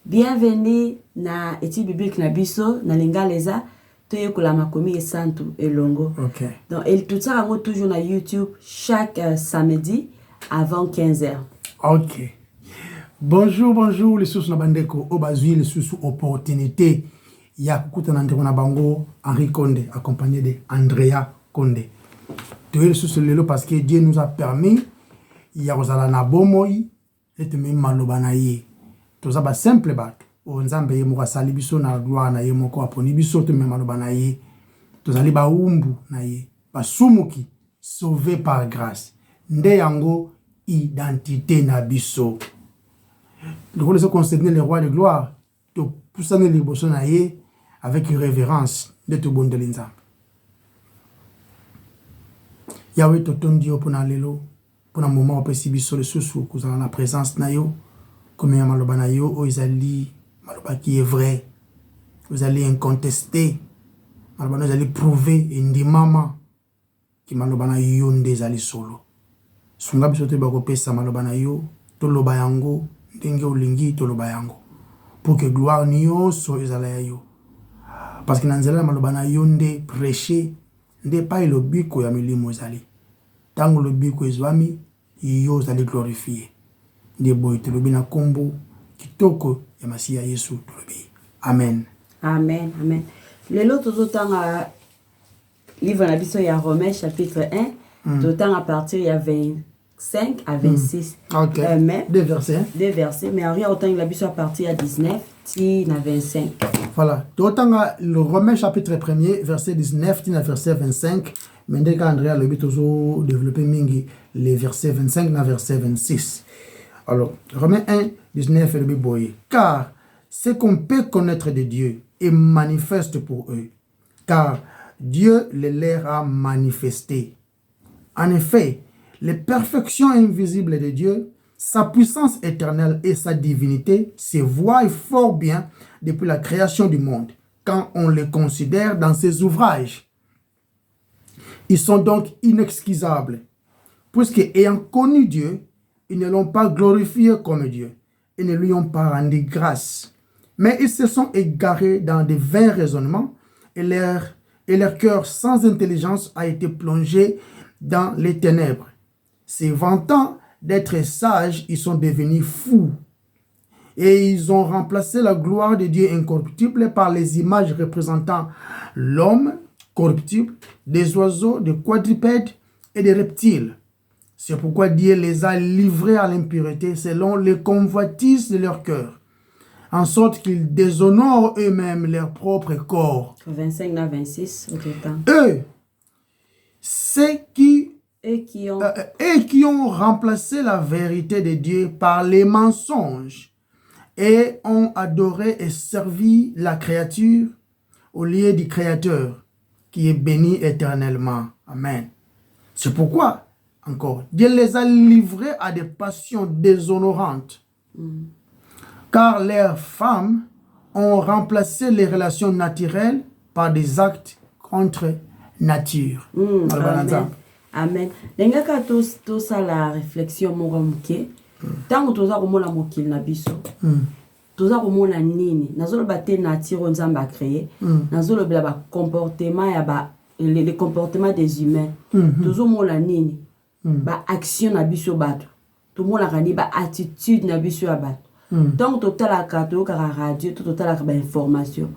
Bienvenue na étude biblique na biso na lingaleza toyekola makomi esantu elongo. OK. Donc et tout ça on toujours na YouTube chaque samedi avant 15h. OK. Bonjour les sous na bandeko obazui les sous opportunité ya kukutana ndeko na bango Henri Konde accompagné de Andrea Konde. Tous les sous lelo parce que Dieu nous a permis ya kozala na bomoi et même maloba na ye. Toza ba simple bat o nzambe ye moko asali biso na gloire na ye moko aponi biso to même maloba na ye. Tozali ba umbu na ye basumuki sauvé par grâce nde yango identité na biso. Le rôle de concerner le roi de gloire to poussane liboso na ye avec révérence de tout bon de l'inzambe. Yahweh to tondio pona lelo pona moment opesi biso le susu kozala na présence na yo comme ya maloba na yo o ezali maloba qui est vrai, vous allez incontesté, maloba na ezali prouver indimama ki maloba na yo nde ezali solo. Sunga biso te bakopesa maloba na yo to loba yango ndenge olingi to loba yango pour que gloire ni nyonso ezala ya yo. Parce que nanzela maloba na yo nde prêcher nde pa elobiko ya milimo ezali. Tango lobiko ezwami yo ezali glorifier. Nde boy telobi na kombo kitoko ya Masiya Yesu tolobi. Amen. Amen. Amen. Lelo tozotanga livre na biso ya Romains chapitre 1 totanga à partir ya 25 à 26. OK. Mais Deux versets. Deux versets mais rien autant la biso à partir ya 19 ti na 25. Voilà. Totanga le Romains chapitre 1er verset 19 ti na verset 25. Mais quand Andrea le bitozo développer mingi les versets 25 na verset 26. Alors, Romains 1, 19 et le biboye. Car ce qu'on peut connaître de Dieu est manifeste pour eux. Car Dieu les leur a manifesté. En effet, les perfections invisibles de Dieu, sa puissance éternelle et sa divinité se voient fort bien depuis la création du monde, quand on les considère dans ses ouvrages. Ils sont donc inexcusables, puisque ayant connu Dieu, ils ne l'ont pas glorifié comme Dieu et ne lui ont pas rendu grâce. Mais ils se sont égarés dans de vains raisonnements et leur cœur sans intelligence a été plongé dans les ténèbres. Se vantant d'être sages, ils sont devenus fous. Et ils ont remplacé la gloire de Dieu incorruptible par les images représentant l'homme corruptible, des oiseaux, des quadrupèdes et des reptiles. C'est pourquoi Dieu les a livrés à l'impureté selon les convoitises de leur cœur, en sorte qu'ils déshonorent eux-mêmes leur propre corps. 25 à 26 au total. Eux, ceux qui ont remplacé la vérité de Dieu par les mensonges et ont adoré et servi la créature au lieu du Créateur, qui est béni éternellement. Amen. C'est pourquoi encore, Dieu les a livrés à des passions déshonorantes. Car leurs femmes ont remplacé les relations naturelles par des actes contre nature. Amen. Amen. Nengaka to ça la réflexion mo muke. Tango toza komona mokili na biso. Toza komona nini? Nazolo bate nature nzamba créé. Nazolo bela ba comportement ya ba les comportements des humains. Tozo mona nini? Ba action na biso bato to mona kani ba attitude na biso ya bato donc total la kato ka radio total la ba information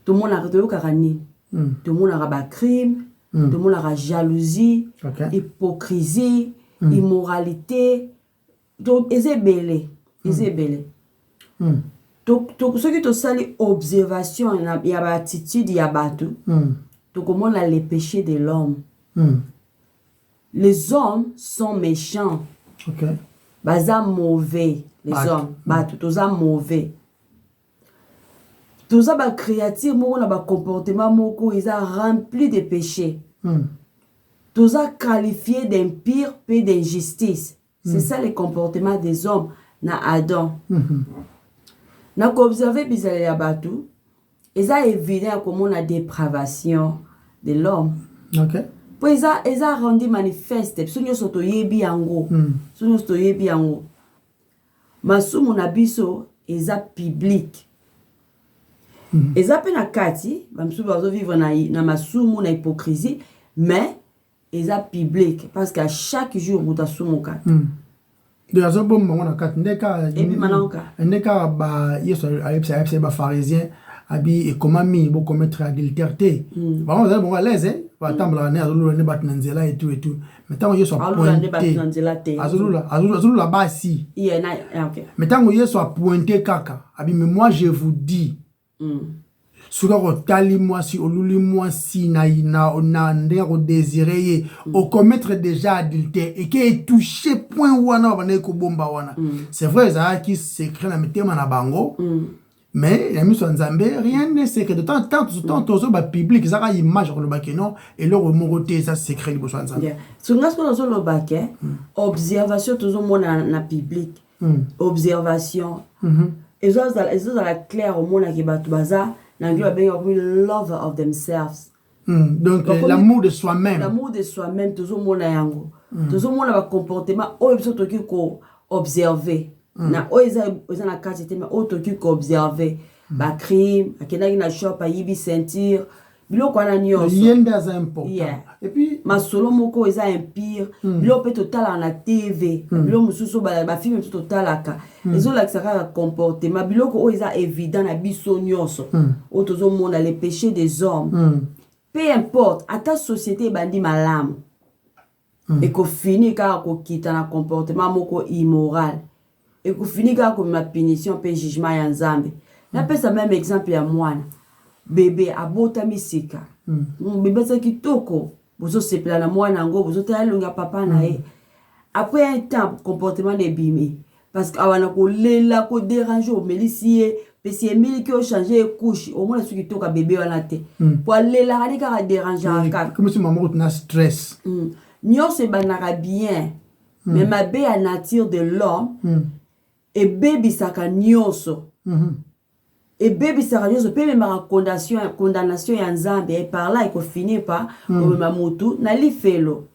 to mona kato ka ni to mona ba crime to mona ka jalousie hypocrisie immoralité donc ezebele to ce qui to sali observation ya ba attitude ya bato to komona les péchés de l'homme. Les hommes sont méchants. OK. Baza mauvais. Les hommes. Toza mauvais. Toza ba créature moko na ba comportement moko ils ont rempli de péchés. Toza qualifié d'impire et d'injustice. C'est ça le comportement des hommes na Adam. Na ko observer bizarre ya batu. Ils ont évident comment la dépravation de l'homme. OK. Po eza rendu manifeste sonyo soto yebi yango sonyo soto yebi yango masumu na biso eza public. Eza pe na kati, bamsu bazo vivre na masumu na hypocrisie, mais eza public parce qu'à chaque jour muta sumuka. De la zone bon na kati ndeka Et puis maintenant ndeka ba yeso ayepse ba pharisien abi et comment mi bo commettre adultère té. Ba on bon à l'aise ba tambla na azulu ne bat nanzela et tout mais tant yeso pointé azulu ba si. Yeah, OK. Mais tant yeso pointé kaka abi mais moi je vous dis Suka tali moi si oluli moi si na ndeko désirer au commettre déjà adultère et qui est touché point wana bana ko bomba wana. C'est vrai ça qui secret na mitema na bango. Mais la mission Nzambe rien n'est secret de temps tout ba public ça image ko le bakeno et le remoroté ça secret de besoin Nzambe. Sunga ce qu'on le baké observation toujours mona na public. Observation. Et ça la claire au mona ki batu baza love of themselves. Donc l'amour de soi-même. L'amour de soi-même, toujours mon yango. Toujours mon comportement, oh ils sont ko observer. Na oh ils ont la carte mais oh ko observer. Ba crime, akena na shop a yibi sentir. Biloko na nyonso. Yenda za important. Et puis ma solo moko eza empire. Biloko total na TV. Biloko mususu ba film total aka. Ezo la saka comportement. Biloko o eza évident na biso nyonso. O tozo mona les péchés des hommes. Peu importe, à ta société bandi malamu. Et ko fini ka ko kita na comportement moko immoral. Et ko fini ka ko ma punition pe jugement ya Nzambe. Na pesa même exemple ya mwana. Bébé abota misika. Bébé ça kitoko. Bozo sepla na mwana ngo bozo talunga papa na e. Après un temps comportement de bimé parce que awana ko lela ko déranger au melicie pesi emili ki o changer couche au moins ce qui toka bébé wana te. Pour lela ka ka déranger ka. Comme si maman na stress. Nyo se banaka bien. Mais ma bé à nature de l'homme et baby saka nyonso. Et baby sérieuse peut même ma condamnation ya Nzambe et par là il faut finir par ma moto na li felo.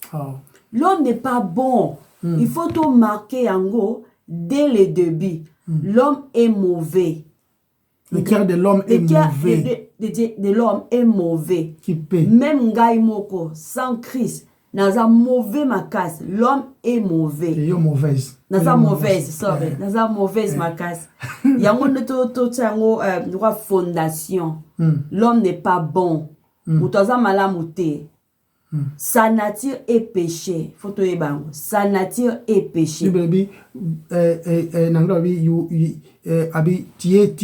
L'homme n'est pas bon. Il faut tout marquer en gros dès le début. L'homme est mauvais. Le cœur de l'homme est mauvais. De l'homme est mauvais. Qui paie. Même ngai moko sans Christ naza mauvais makasi. L'homme est mauvais. Et mauvaise. Naza mauvaise, sorry. Naza mauvaise makasi. Yango to tsango droit fondation. L'homme n'est pas bon. Mutoza malamu te. Sa nature est péché. Faut te bango. Sa nature est péché. Baby nanglabi abi tie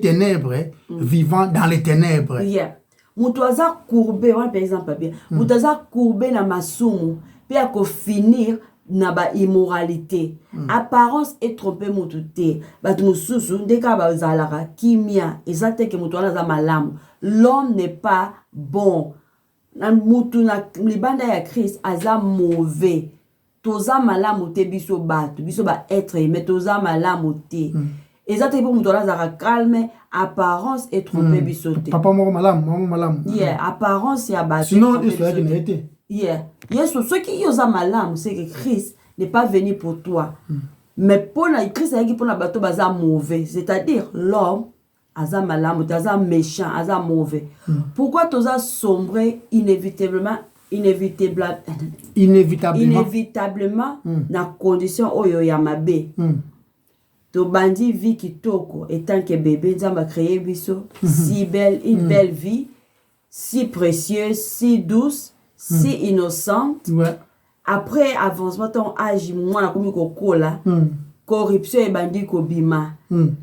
ténèbres vivant dans les ténèbres. Yeah. Mutoza courbé, par exemple bien. Mutoza courbé na masumu, puis à finir na ba immoralité. Apparence et tromper mututé. Ba mususu ndeka ba zalara kimia, ezate ke mutoza za malamu. L'homme n'est pas bon. Na mutu na libanda ya Christ aza mauvais. Toza malamu te biso ba être mais toza malamu te. Ezate pour mutoza za calme. Apparence et tromper bisoté. Papa maman malam. Yeah, apparence ya ba. Sinon il serait qu'il n'était. Yeah. Yes, ce qui yosa malam, c'est que Christ n'est pas venu pour toi. Mais pour la Christ est pour la bateau baza mauvais, c'est-à-dire l'homme aza malam, aza méchant, aza mauvais. Pourquoi tu as sombré inévitablement na condition oyo ya mabe. To bandi vie kitoko étant que bébé Nzamba créé biso si belle, une belle vie si précieuse, si douce, si innocente. Ouais. Après avancement ton âge moi na komi kokola corruption et bandi ko bima.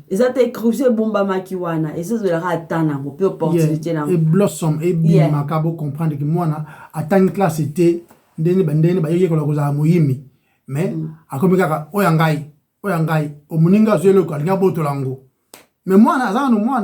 Ezate corruption bomba makiwana et ça de la atana ngo peu opportunité na. Et blossom et bima kabo comprendre que moi na atteindre classe était ndeni ba yeye ko la koza muhimi. Mais akomi kaka oyangai omuninga zelo ko alinga boto lango mais moi na za no moi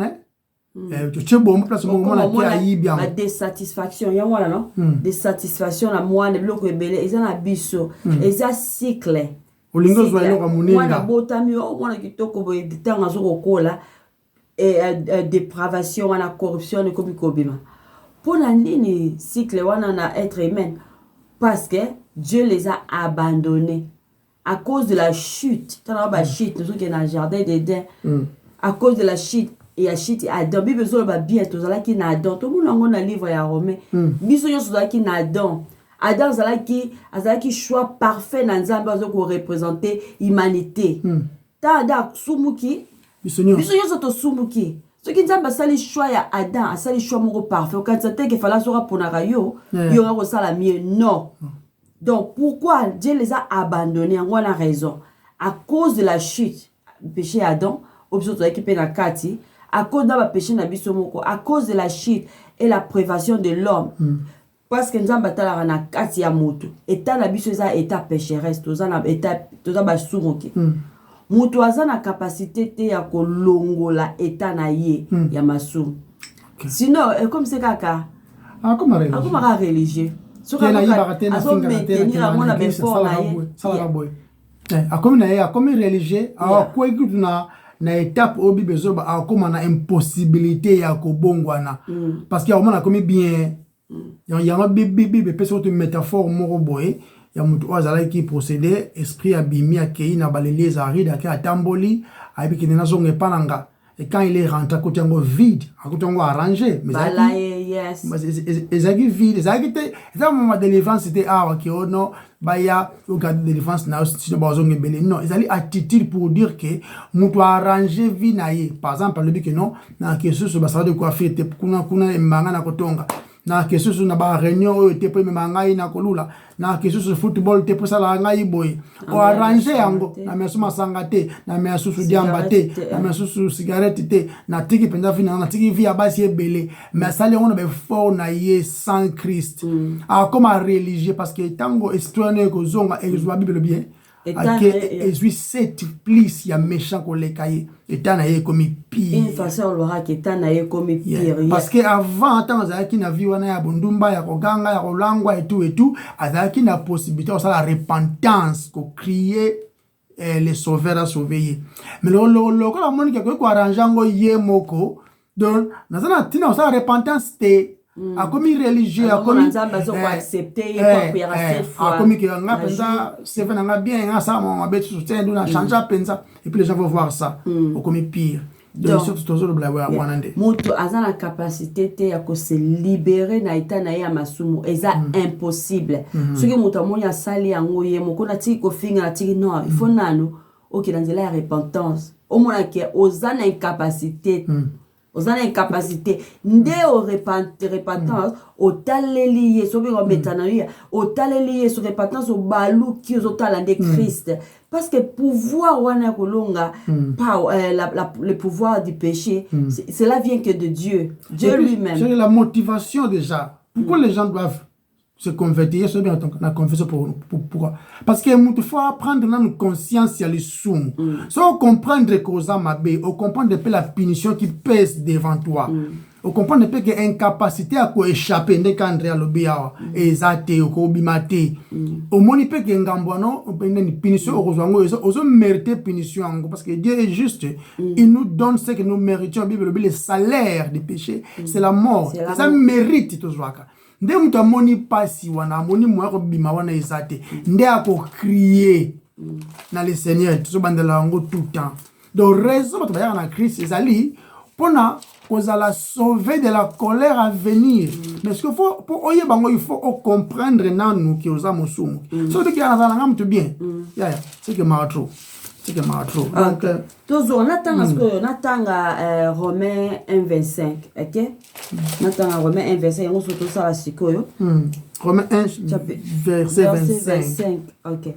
tu che bon place mo na kia yibia la désatisfaction ya moi non désatisfaction na moi ne bloko ebele eza na biso eza cycle olingo zo elo ka muninga moi na botami o moi na kitoko bo ditanga zo kokola et dépravation wana corruption ne komi kobima pour la nini cycle wana na être humain parce que Dieu les a abandonnés. à cause de la chute, chute, nous sommes dans le jardin d'Éden, à cause de la chute, et la chute, Adam, Bible zo ba bien, tout ça qui na Adam, tout le monde dans le livre ya Romain, biso yo ça qui na Adam, Adam azalaki choix parfait dans Nzambe zo ko représenter humanité. Ta Adam sumuki, biso yo to sumuki. Ce qui Nzambe asali choix ya Adam, asali choix moko parfait, quand ça te que fallait sera pour na yo, yo ko sala mieux, non. Donc, pourquoi Dieu les a abandonnés? On a raison. À cause de la chute, péché Adam, à cause de la péché Nabisomoko, à cause de la chute et la privation de l'homme. Parce que nous avons battu na kati ya moto. État Nabiso eza état pécheresse, toza na état toza ba sumoki. Moto aza na capacité te ya kolongola état na ye ya masumu. Sinon, comme c'est kaka. Comme religieux. Comme religieux, na étape au bible zo ba comme na impossibilité ya ko bongwana parce qu'il y a on a comme bien il y a un bible peut une métaphore moko boy ya mutu azala qui procéder esprit abimi akei na baleli ezari da ka tamboli abi ki na zonge pananga. Et quand il est rentré, il est vide, il est arrangé. Mais il vide. C'est un moment de délivrance, c'était ok, oh non, baya, au cas de délivrance, non, ils allaient attitude pour dire que nous doit arranger vie naïe. Par exemple, le but que non, na question sur basa de coiffure, te kuna mbanga na kotonga. Na question sur na ba réunion, te pe mangai na kolula. Na question sur football, te pe sala ngai boy. O arranger yango, na mesuma sangate, na mesusu diambate, na mesusu cigarette te, na tiki penda fina, na tiki via basi ebele. Mais ça les on be fort na ye sans Christ. Ah comme religieux parce que tango histoire ko zonga et je Bible bien. Et suis cette plus ya méchant ko le cahier étant na ye comme pire une façon l'aura que étant na ye comme pire parce que avant tant zaki na vie wana ya bundumba ya koganga ya kolangwa et tout azaki na possibilité de la repentance ko crier les sauveurs à sauver mais le ko la moni ko arrangeango ye moko donc nazana tina sa repentance te a comme religieux a comme accepter a comme que nga pensa c'est fait nga bien nga ça mon abet soutien d'una changer pensa et puis les gens vont voir ça au comme pire donc surtout toujours le blague wanande moto azana capacité te ya ko se libérer na ita na ya masumu eza impossible ce que moto amoni asali yango ye moko na tiki ko finga na tiki non il faut nano OK dans la repentance au moins que ozana incapacité ozana incapacité nde o repentance o taleli so bi metana ya o taleli so repentance o balu ki o tala de Christ parce que pouvoir wana kolonga le pouvoir du péché cela vient que de Dieu lui-même. C'est la motivation déjà pourquoi les gens doivent se convertir, c'est bien la confession pourquoi parce que il faut apprendre notre conscience sur les soum. So comprendre que mabe, on comprendre la punition qui pèse devant toi. On comprendre que incapacité à quoi échapper ne kandre à l'obia ezate ko bimate. Au moni pe que ngambwano une punition ozwango ozo mériter punition parce que Dieu est juste. Il nous donne ce que nous méritons. Bible le salaire du péché, c'est la mort. Ça mérite tout ça. Nde muta moni pasi wana moni mwako bima wana ezate nde ako crier na le Seigneur tout bandela ngo tout temps donc raison to ba na Christ ezali pona kozala sauver de la colère à venir mais ce qu'il faut pour oye bango il faut comprendre nanu ki oza mosumu so te kana zala ngam tout bien ya c'est que maratro donc toujours on attend parce que on attend Romains 1:25 OK Natanga Romains 1:25 on surtout ça la sikoyo Romains 1 verset 25 OK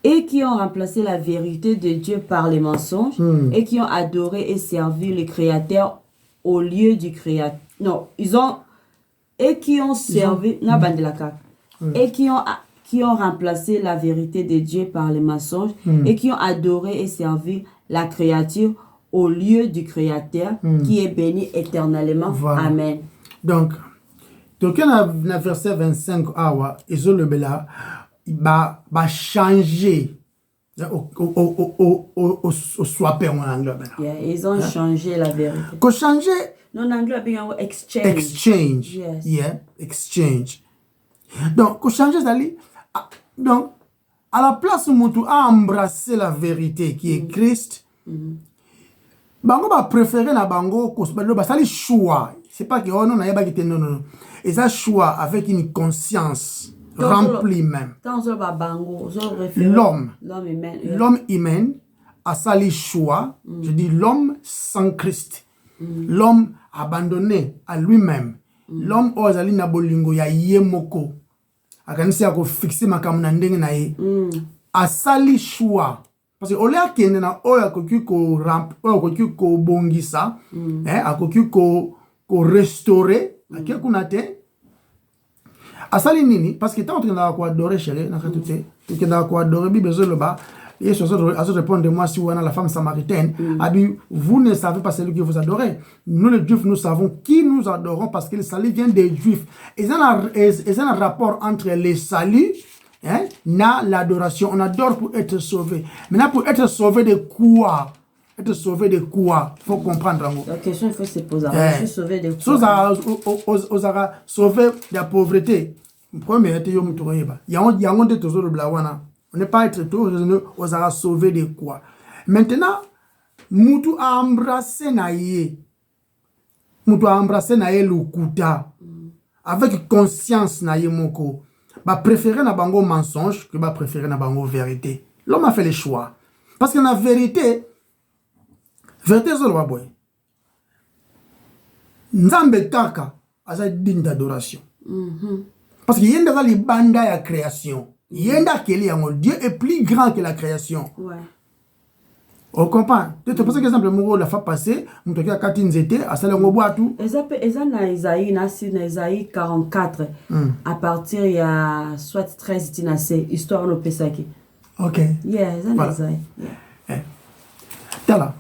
et qui ont remplacé la vérité de Dieu par les mensonges et qui ont adoré et servi le créateur au lieu du créateur non ils ont et qui ont servi et qui ont remplacé la vérité de Dieu par les mensonges et qui ont adoré et servi la créature au lieu du Créateur qui est béni éternellement. Voilà. Amen. Donc dans le verset 25, ils ont le bela, va changer au swapper en anglais. Ils ont changé la vérité. Qu'on changer? Non, en anglais, bien exchange. Exchange. Yes. Yeah, exchange. Donc, qu'on changer, ça dit, donc, À la place où Moutou a embrassé la vérité qui est Christ, bango va préférer na bango ça les choix. C'est pas que oh non, non. Et ça choix avec une conscience remplie même. L'homme humain a sali choix, je dis l'homme sans Christ. L'homme abandonné à lui-même. L'homme ozali na bolingo ya yemoko. Akanisi ya ko fixer makambo na ndenge na ye. A sali choix. Parce que au lieu kende na oya koki ko ramp, oya koki ko bongisa, akoki ko restaurer, akekuna te. Asali nini parce que tant que na ko adorer chérie na katute, que na ko adorer bi besoin le bas. Et je répondre de moi si vous êtes la femme samaritaine, vous ne savez pas celui que vous adorez. Nous les juifs, nous savons qui nous adorons parce que le salut vient des juifs. Et il y a un rapport entre les saluts et l'adoration. On adore pour être sauvé. Maintenant, pour être sauvé de quoi? Être sauvé de quoi? Il faut comprendre. La question, il faut se poser. Je suis sauvé de quoi? Sauvé de la pauvreté. Premier, il y a un de tous les blagues. On n'est pas être tout, on sera sauvé de quoi? Maintenant, Moutou a embrassé naïe. Moutou a embrassé naïe l'ukuta. Avec conscience naïe moko. Bah préférer na bango mensonge que bah préférer na bango vérité. L'homme a fait le choix. Parce que la vérité c'est le boy. Nzambe kaka asa digne d'adoration. Parce qu'il y a dans banda ya création. Dieu est plus grand que la création. Ouais. On comprend. Tu te penses que exemple mon la fois passée, on te dit à Katinzete, à Salengoboa tout. Isaïe 44 à partir il y a soit 13 tinasé histoire no pesaki. OK. Yeah, Isaïe. Tala.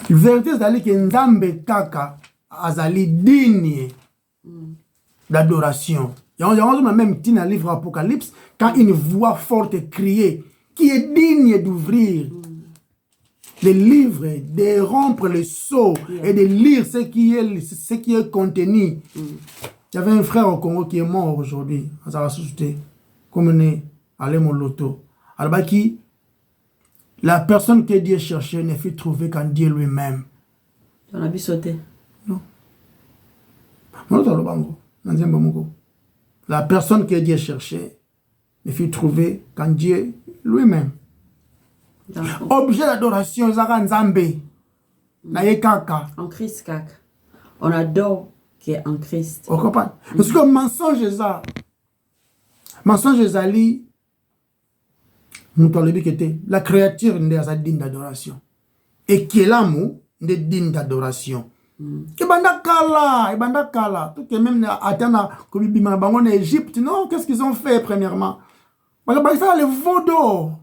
Vérité c'est que Nzambe kaka azali digne d'adoration. Il y a même dans le livre Apocalypse, quand une voix forte criait, qui est digne d'ouvrir les livres, de rompre les sceaux et de lire ce qui est contenu. J'avais un frère au Congo qui est mort aujourd'hui, à sa société, comme on est allé mon loto. Alors, qui la personne que Dieu cherchait ne fut trouvée qu'en Dieu lui-même. On a sauté. Non. La personne que Dieu cherchait ne fut trouvée qu'en Dieu lui-même. Objet d'adoration, Zara Nzambe. En Christ, kaka. On adore qui est en Christ. On comprend? Parce que mensonge est ça. Mensonge est ali. La créature n'est digne d'adoration. Et qui est l'amour n'est digne d'adoration. Ibanda kala. Tout que même atteint comme bimana bango en Égypte, non, qu'est-ce qu'ils ont fait premièrement? Ça le vaudou.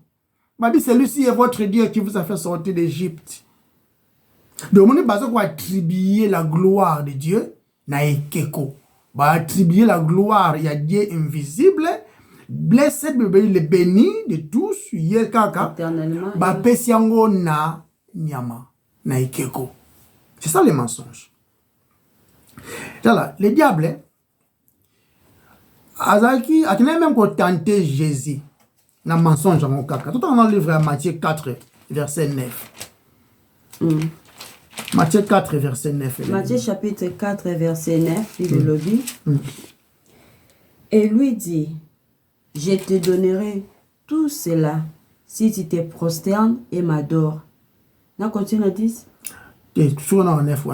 Celui-ci est votre Dieu qui vous a fait sortir d'Égypte. Donc on est basé pour attribuer la gloire de Dieu na ekeko. Ba attribuer la gloire il y a Dieu invisible. Blessed le béni de tous yé kaka. Ba pesiango na nyama na ekeko. C'est ça les mensonges. Là, le diable, Azaki, a même tenté Jésus, dans le mensonge dans mon cas. Tout dans le livre de Matthieu 4, verset 9. Matthieu 4, verset 9. Matthieu chapitre 4, verset 9, il le dit. Et lui dit, je te donnerai tout cela si tu te prosternes et m'adores. On continue à 10. Toujours dans le 9.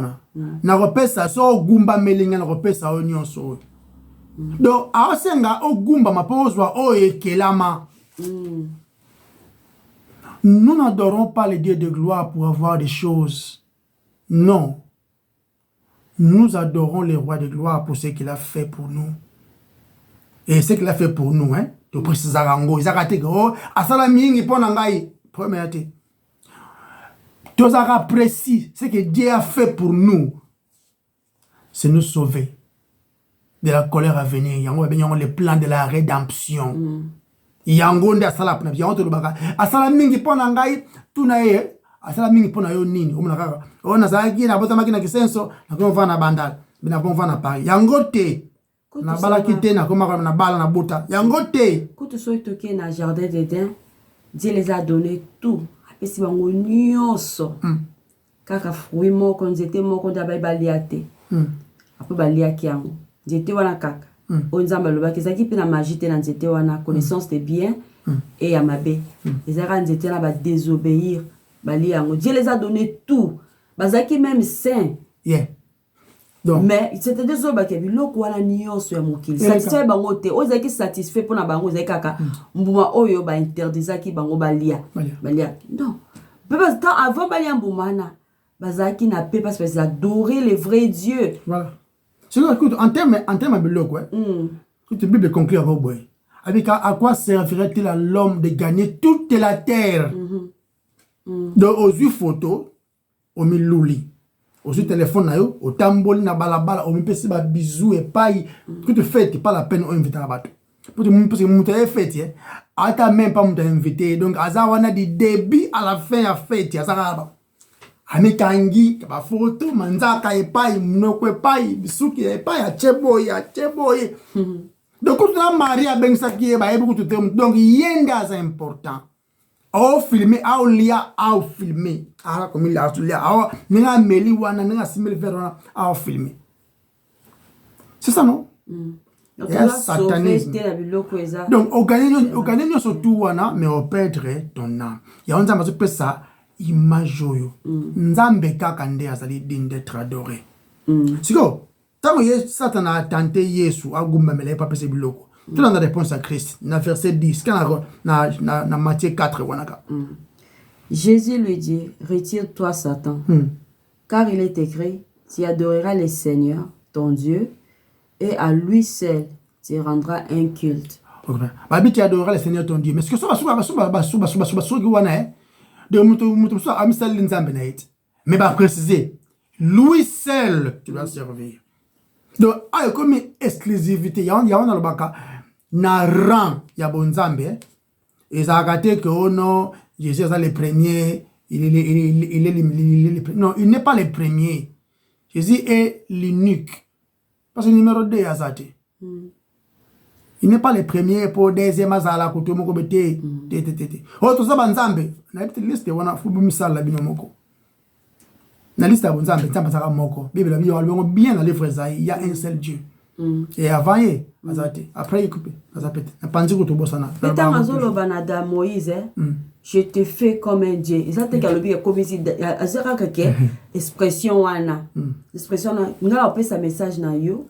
Na repesa so gumba melinga na repesa o nyonso. Donc asenga o gumba mapozwa o ekelama. Nous n'adorons pas le Dieu de gloire pour avoir des choses. Non. Nous adorons le roi de gloire pour ce qu'il a fait pour nous. Et ce qu'il a fait pour nous, hein. Tu précises zango, izakate go, asala mingi pona ngai. Première té. Tous apprécient ce que Dieu a fait pour nous. C'est nous sauver de la colère à venir. Il y a le plan de la rédemption. Il y a un gonde à sala pna. Il y a un autre baga. Asala mingi pona ngai tunaye. Asala mingi pona yo nini. On a zaki na bota makina kisenso. Na ko vana bandal. Bina bon vana Paris. Yangote. na bala kite na koma na bala na bota yango te quand so toke na jardin d'Éden Dieu les a donné tout apesi bango nyonso kaka fruit moko nzete moko da balia te après balia kiango nzete wana kaka onzamba alobaki ezalaki mpe na magie te na nzete wana connaissance de bien et ya mabe ezalaka nzete na désobéir balia yango Dieu les a donné tout bazalaki même saint donc mais c'était des oba ke biloko wana nyonso ya mokili satisfait bango te ozalaki satisfait pona bango ozalaki kaka mbuma oyo ba interdisaki bango balia non parce que avant balia mbuma na bazalaki na paix parce qu'ils adoraient le vrai Dieu. Voilà. C'est écoute en termes de biloko toute Bible conclut avec boy avec à quoi servirait-il à l'homme de gagner toute la terre donc aux yeux photos au miluli au téléphone na yo au tamboli na balabala au mpesi ba bisou et paille que tu fais pas la peine d'inviter la bateau parce que monter fête ata même pas monter invité donc azawana di début à la fin ya fête azara amekangi ba photo manzaka et paille mnoko et paille bisuki et paille a cheboy donc quand la maria ben ça qui est ba beaucoup tout donc yenda c'est important au filmer au lia au filmer comme il a lia au ninga meli wana ninga simeli verona au filmer c'est ça non satanisme donc au gagner surtout wana mais au perdre ton âme ya on nzamba se ça image yo nzambe kaka nde azali digne d'être adoré siko tango Satan a tenté Yesu agumba mele pa pese biloko tu as la réponse à Christ na verset 10 quand na Matthieu 4 wanaka Jésus lui dit retire-toi Satan car il est écrit tu adoreras le Seigneur ton Dieu et à lui seul tu rendras un culte. Babi tu adoreras le Seigneur ton Dieu mais ce que ça wana de mutu so amisal nzambe na it mais ba préciser lui seul tu dois servir donc ay comme exclusivité ya on na lobaka na rang ya bonzambe et ça a été que non Jésus est le premier non il n'est pas le premier Jésus est l'unique parce que numéro 2 ya zate il n'est pas le premier pour deuxième azala kuto moko bete oh to zaba nzambe na petite liste wana fubu misala bino moko na liste ya nzambe nzambe saka moko bible bi yo bien dans les frères il y a un seul Dieu et avant y azate après il coupe azapete na panzi kuto bosana tant azolo banada Moïse je te fais comme un Dieu ezate kalobi comme ici azaka kake expression wana expression na ngala pesa message na yo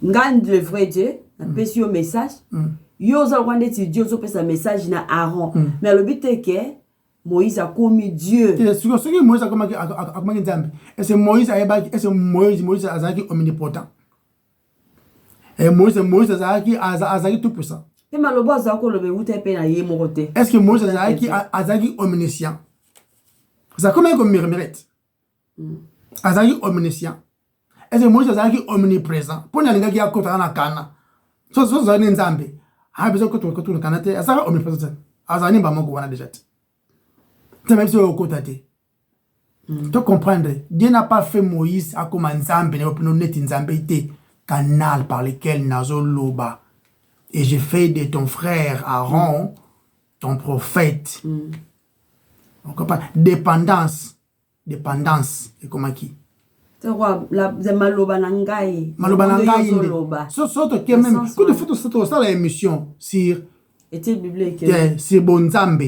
ngande le vrai Dieu apesi yo message yo za kwande ti Dieu zo pesa message na Aaron mais le but est que Moïse a commis Dieu c'est ce que Moïse a commis nzambe et c'est Moïse Moïse azaki omnipotent et Moïse azaki tout puissant et maloba za ko lobe uta pe na ye moko te est-ce que Moïse azaki omniscient ça comme mérite azaki omniscient est-ce que Moïse azaki omniprésent pour na linga ki akota na kana so zani nzambe ha bezo ko to kana te azaka omniprésent azani ba moko wana déjà tu même si au côté tu comprendre Dieu n'a pas fait Moïse à comme nzambe ne opino net nzambe été canal par lequel nazo loba et j'ai fait de ton frère Aaron ton prophète on comprend dépendance et comment qui maloba na ngai so to que même que de photo ça la émission sur était biblique c'est bon nzambe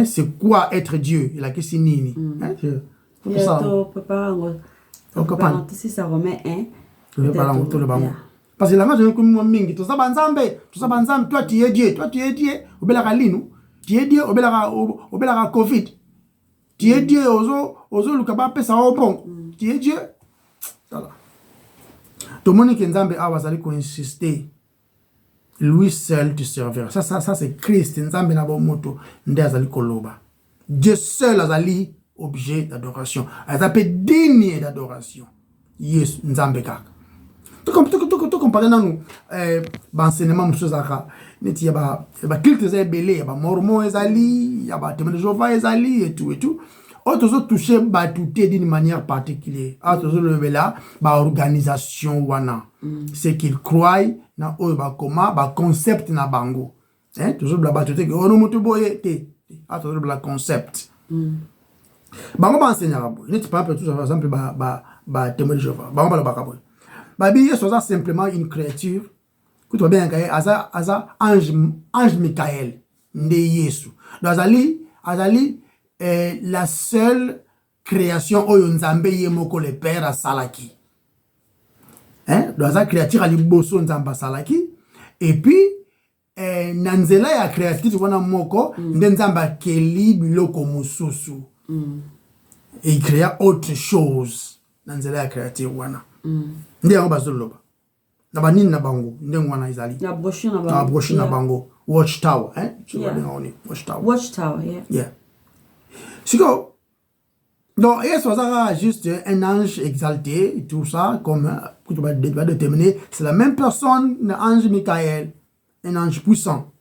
c'est quoi être Dieu il a que c'est nini pour ça si ça remet le ballon parce que la magie comme mingi to ça banzambe toi tu es Dieu obela kalinu tu es Dieu obela Covid tu es Dieu ozo lukaba pesa obon tu es Dieu voilà tout le monde qui nzambe awazali ko insister lui seul tu servir ça c'est Christ nzambe na bo moto nde azali koloba Dieu seul azali objet d'adoration azapé digne d'adoration yes nzambe kaka tout comparer nous enseignement monsieur Zaka neti ba culte za belé ba mormon ezali ya ba témoin de Jéhovah ezali et tout Autres touché batouté d'une manière particulière. Autres le là, organisation wana. C'est qu'ils croient na ba concept na bango. Hein, toujours la batouté que on mutu boye te. Autres la concept. Bango ba enseigner abo. Ne tu pas tout par exemple ba témoin de Jéhovah. Bango ba la bakaboy. Babi est simplement une créature. Écoute bien asa ange Michael nde Yesu. Donc azali la seule création oyo nzambe ye moko le père a salaki. Hein? Donc asa créature ali boso nzamba salaki et puis nanzela ya créature wana moko nde nzamba keli biloko mususu. Et il créa autre chose nanzela ya créature wana. Nde yango bazoloba. Na banini na bango ndengo wana izali. Na brochure na bango. Watchtower, hein? Watchtower, yeah. Yeah. Donc, il y juste un ange exalté, et tout ça, comme tu vas déterminer, c'est la même personne, l'ange Michael, un ange puissant.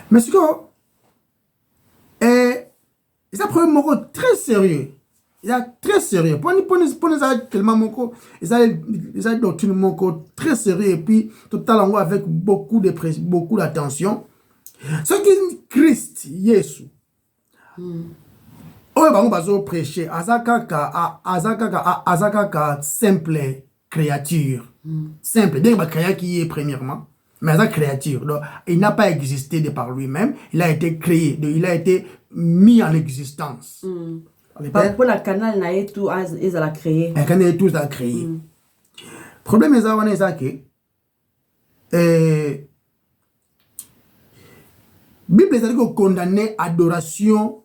Mais c'est un problème très sérieux. Il est très sérieux. Pour nous, tellement ils ont doctrine très sérieux et puis totalement avec beaucoup d'attention. Ce qui Christ, Jésus, on va prêcher azakaka simple créature, simple. Dès que créature qui est premièrement, mais la créature, donc, il n'a pas existé de par lui-même. Il a été créé, il a été mis en existence. Pour la canal na tout ils a créé. La canal tout a créé. Problème est que Bible est que condamner adoration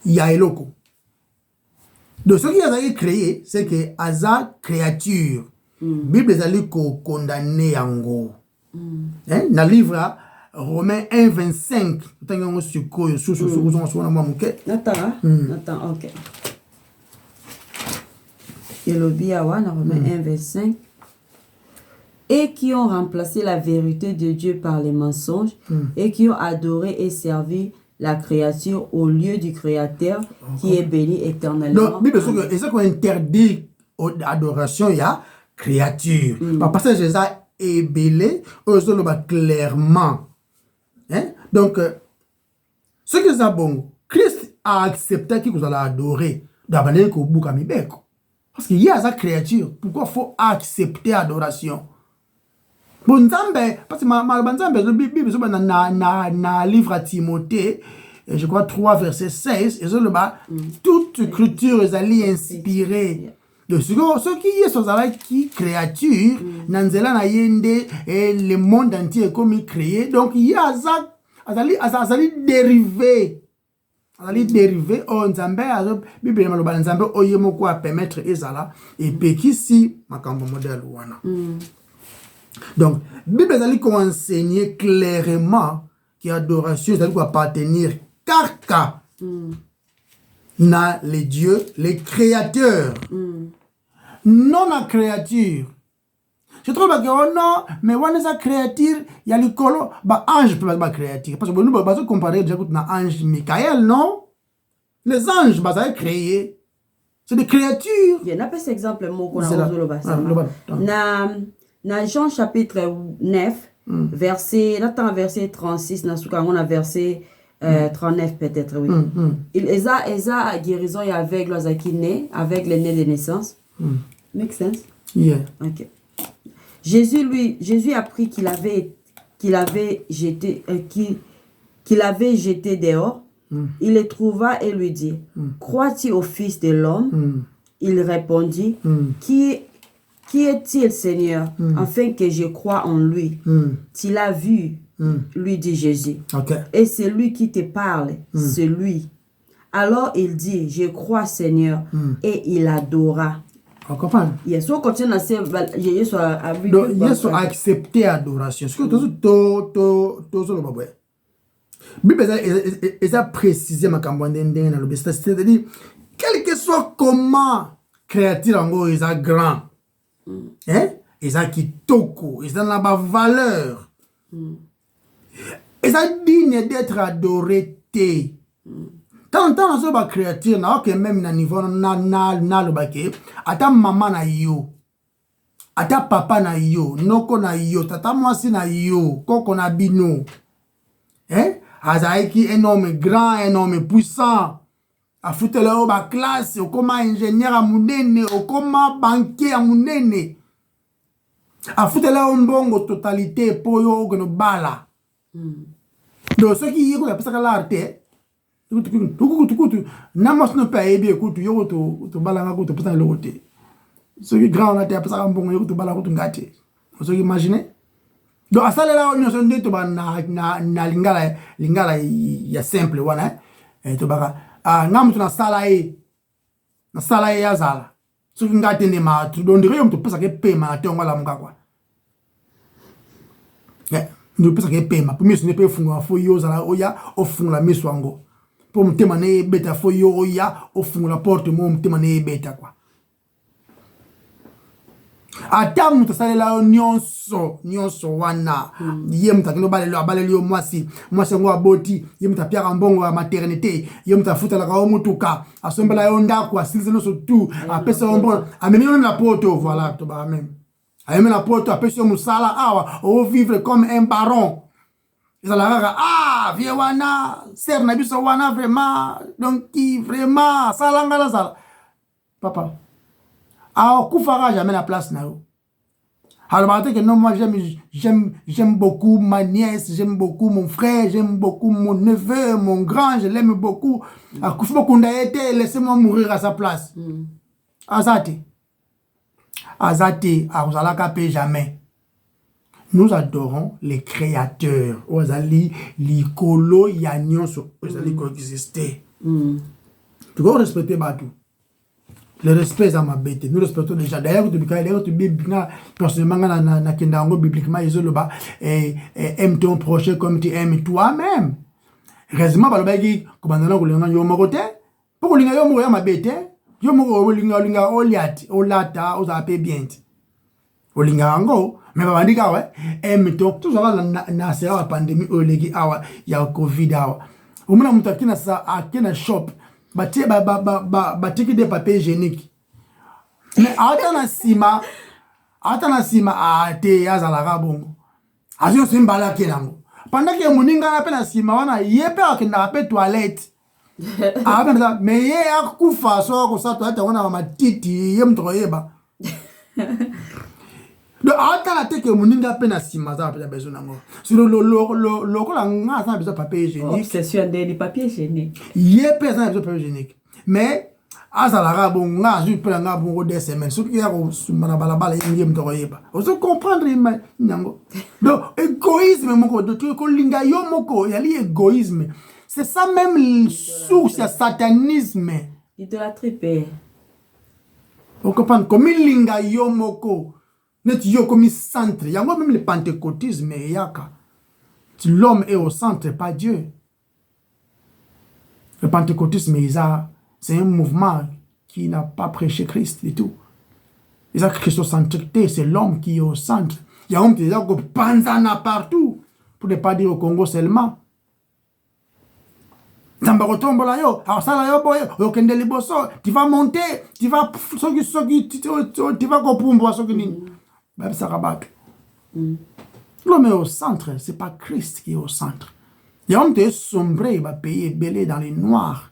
ya eloko. Donc ce qui a été créé, c'est que aza créature. Bible est que condamner yango. Hein, dans le livre Romains 1:25. Attends, ok. Et le Biawa, dans Romains 1:25. Et qui ont remplacé la vérité de Dieu par les mensonges, et qui ont adoré et servi la créature au lieu du Créateur, qui est béni éternellement. Donc, Bible est ce qu'on interdit l'adoration, il y a créature. Parce que Jésus est belé, clairement. Hein? Donc, ce que c'est bon, Christ a accepté qu'il vous allez adorer. Parce qu'il y a sa créature. Pourquoi il faut accepter l'adoration? Bon, parce que la Bible, dans le livre à Timothée, je crois 3, verset 16, toute écriture est inspirée. Donc, ce qui est sur la créature, le monde entier est comme créé. Donc, il y a ça dérivé. Dérivé, Bible permettre et puis ici, modèle. Donc, Bible a enseigné clairement que l'adoration doit appartenir car na les dieux, les créateurs. Non la créature. Je trouve que non, mais on est créature, il y a le colo, bah ange peut pas créature parce que nous va comparer déjà na ange Michael, non? Les anges bah ça créé. C'est des créatures. Il y a pas cet exemple na Jean chapitre 9 verset 36 on a verset 39 peut-être oui. Eza guérison et aveugle avec les nez de naissance. Make sense? Yeah. OK. Jésus apprit qu'il avait jeté dehors. Il le trouva et lui dit: crois-tu au Fils de l'homme? Il répondit: Qui est-il, Seigneur, afin que je croie en lui? Tu l'as vu, lui dit Jésus. Et c'est lui qui te parle, c'est lui. Alors il dit: je crois, Seigneur, et il adora. On comprend? Yes, on continue à dire, Jésus a accepté l'adoration. Ce que Bible a précisé ma campagne c'est-à-dire, quel que soit comment créature en gros est grand. Hein? Ils ont kitoko, ils ont la valeur. Ils ont digne d'être adoré. tant nazo ba créature na ok même na niveau na lo bake ata mama na yo ata papa na yo noko na yo tata mwasi na yo koko na bino azaiki un homme grand un homme puissant afutela o ba classe okoma ingénieur a munene okoma banquier a munene afutela o mbongo totalité po yo gono bala do ce qui yiko ya pesa l'arte tukutu na mos no pa ebi ekutu yo to bala nga kutu pesa lo te ce qui grand na te pesa mbongo yo to bala kutu ngate so imagine do asale la onyo so ndeto ba na lingala ya simple wana to baka ngamu na sala ya zala so ngate ne ma tu do ndire yo to pesa ke pema te ngala mukakwa ndo pesa ke pema pour mieux ne peut funga fo yo zala oya o funga miswango pour mtema ne beta fo yo oya o funga porte mo mtema ne beta kwa ata mutu salela nyonso wana ye mutu akino baleli yo mwasi ngo aboti ye mutu apiaka mbongo ya maternité ye mutu afutalaka yo mutuka asombela yo ndako asilise nyonso tu apesa yo mbongo amemi yo na poto voilà to ba même ayeme na poto apesa yo musala awa o vivre comme un baron ezalaka vie wana ser na biso wana vraiment donc vraiment salanga la sala papa kufara jamais la place na yo. Alors que non, moi j'aime beaucoup ma nièce, j'aime beaucoup mon frère, j'aime beaucoup mon neveu, mon grand, je l'aime beaucoup. Kufa kunda été, laissez-moi mourir à sa place. Azate, azalaka pe jamais. Nous adorons les créateurs. Ozali likolo yanyoso, ozali coexister. Tu dois respecter Batou. Le respect à ma bête. Nous respectons déjà. D'ailleurs, tu bien personnellement na kendango bibliquement izoloba aime ton prochain comme tu aimes toi-même. Heureusement balobaki kobandana kolinga yo moko te. Pour kolinga yo moko ya ma bête. Yo moko olinga olata ozape bien. Olinga ngo mais babandika ouais aime ton toujours na sera la pandémie olegi awa ya covid awa. Omuna mutakina sa akena shop batiki des papiers hygiéniques. Mais atana sima ate yazalaka bongo. Azio simbala kenango. Pendant que moninga na pe na sima wana yepe akenda pe toilette. Mais ye akufa so ko sa toilette wana matiti ye mtroyeba. Donc atana te que moninga pe na sima za pe besoin nango. Sur le ko la nga sa besoin papier hygiénique. Obsession des papiers hygiéniques. Yepe sa besoin papier hygiénique. Mais azalara bon nga ju pe nga bon des semaines so ki ya ko sumana balabala yenge mtoyeba. On se comprendre nyango. Donc égoïsme moko de tout ko linga yo moko yali égoïsme. C'est ça même source ya satanisme. Idolâtrie père. On comprend comme linga yo moko. Net yo comme centre. Yango même le pentecôtisme yaka. L'homme est au centre, pas Dieu. Le pentecôtisme, c'est un mouvement qui n'a pas prêché Christ et tout. Les christocentricité, c'est l'homme qui est au centre. Il y a un homme qui panzana partout, pour ne pas dire au Congo seulement. Tu vas monter, tu vas l'homme est au centre, c'est pas Christ qui est au centre. Il y a un homme qui est sombré, il va payer belé dans les noirs.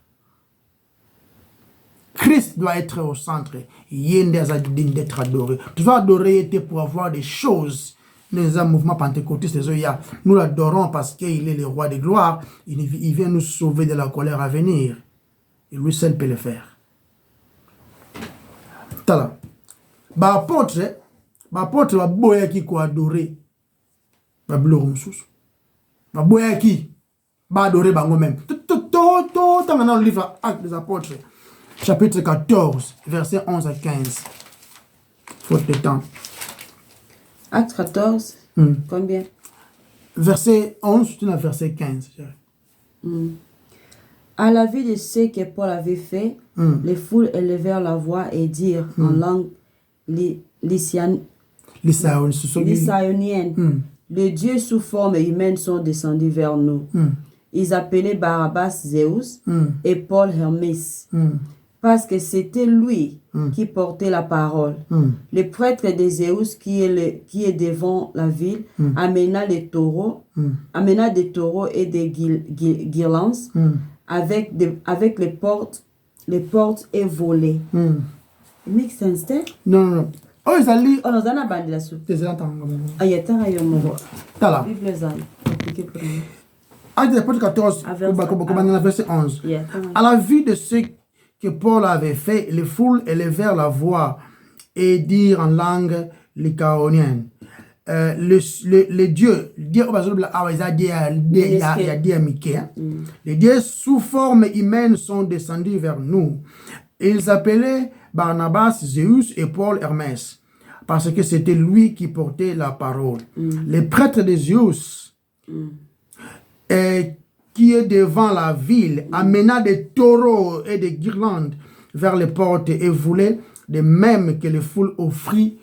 Christ doit être au centre. Il d'être adoré. Tu dois adorer pour avoir des choses. Les mouvements pentecôtistes, nous l'adorons parce qu'il est le roi de gloire. Il vient nous sauver de la colère à venir. Et lui seul peut le faire. Tala. Apôtre va boya qui ko adorer. Va bloro mususu. Va boya qui va adorer bango même. Dans le livre Actes des Apôtres, chapitre 14, versets 11 à 15. Faute de temps. Acte 14, combien? Verset 11, tu as verset 15. À la vue de ce que Paul avait fait, les foules élevèrent la voix et dirent en langue lycaonienne, les dieux sous forme humaine sont descendus vers nous. ils appelaient Barabbas Zeus et Paul Hermès. Parce que c'était lui qui portait la parole. Le prêtre de Zeus qui est devant la ville amena des taureaux et des guirlandes avec les portes et volées. Make sense, te? Non. Oh, ils allaient. Oh, nous avons bandi la soupe. T'es entends. Ah, il y a tant à y avoir. T'as là. Bible les âmes. Actes des apôtres 14, comme dans le verset 11. À la vue de ce que Paul avait fait, les foules élevèrent la voix et dirent en langue lycaonienne. Les dieux, les dieux sous forme humaine sont descendus vers nous. Ils appelaient Barnabas Zeus et Paul Hermès, parce que c'était lui qui portait la parole. Les prêtres de Zeus, qui est devant la ville, amena des taureaux et des guirlandes vers les portes et voulait de même que les foules offrient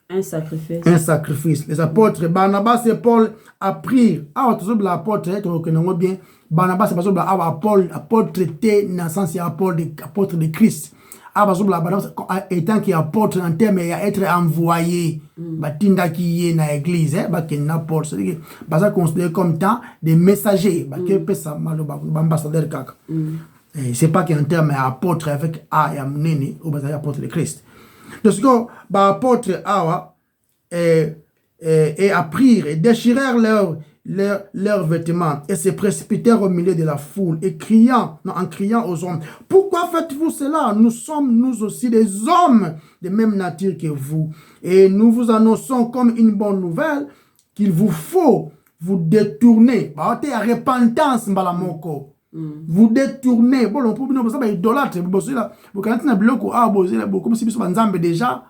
un sacrifice. Les apôtres Barnabas et Paul apprirent. Ah, tu sais, l'apôtre, tu reconnais bien. Barnabas, c'est parce que Paul, apôtre était dans le sens apôtre de Christ. Ah, parce que Barnabas, étant qu'il apôtre en termes d'être envoyé, batinda qui est dans l'église, qui est Paul, c'est-à-dire que considéré comme tant des messagers, qui peut ça mal ambassadeur kaka. C'est pas qu'un terme apôtre avec A et Amneni ou apôtre de Christ. Donc, l'apôtre Awa et apprirent et déchirèrent leurs vêtements et se précipitèrent au milieu de la foule et en criant aux hommes: pourquoi faites-vous cela? Nous sommes nous aussi des hommes de même nature que vous, et nous vous annonçons comme une bonne nouvelle qu'il vous faut vous détourner. Repentance mbalamoko. Vous détournez. Bon, on peut dire que idolâtre. Vous connaissez un bloc comme si vous avez déjà.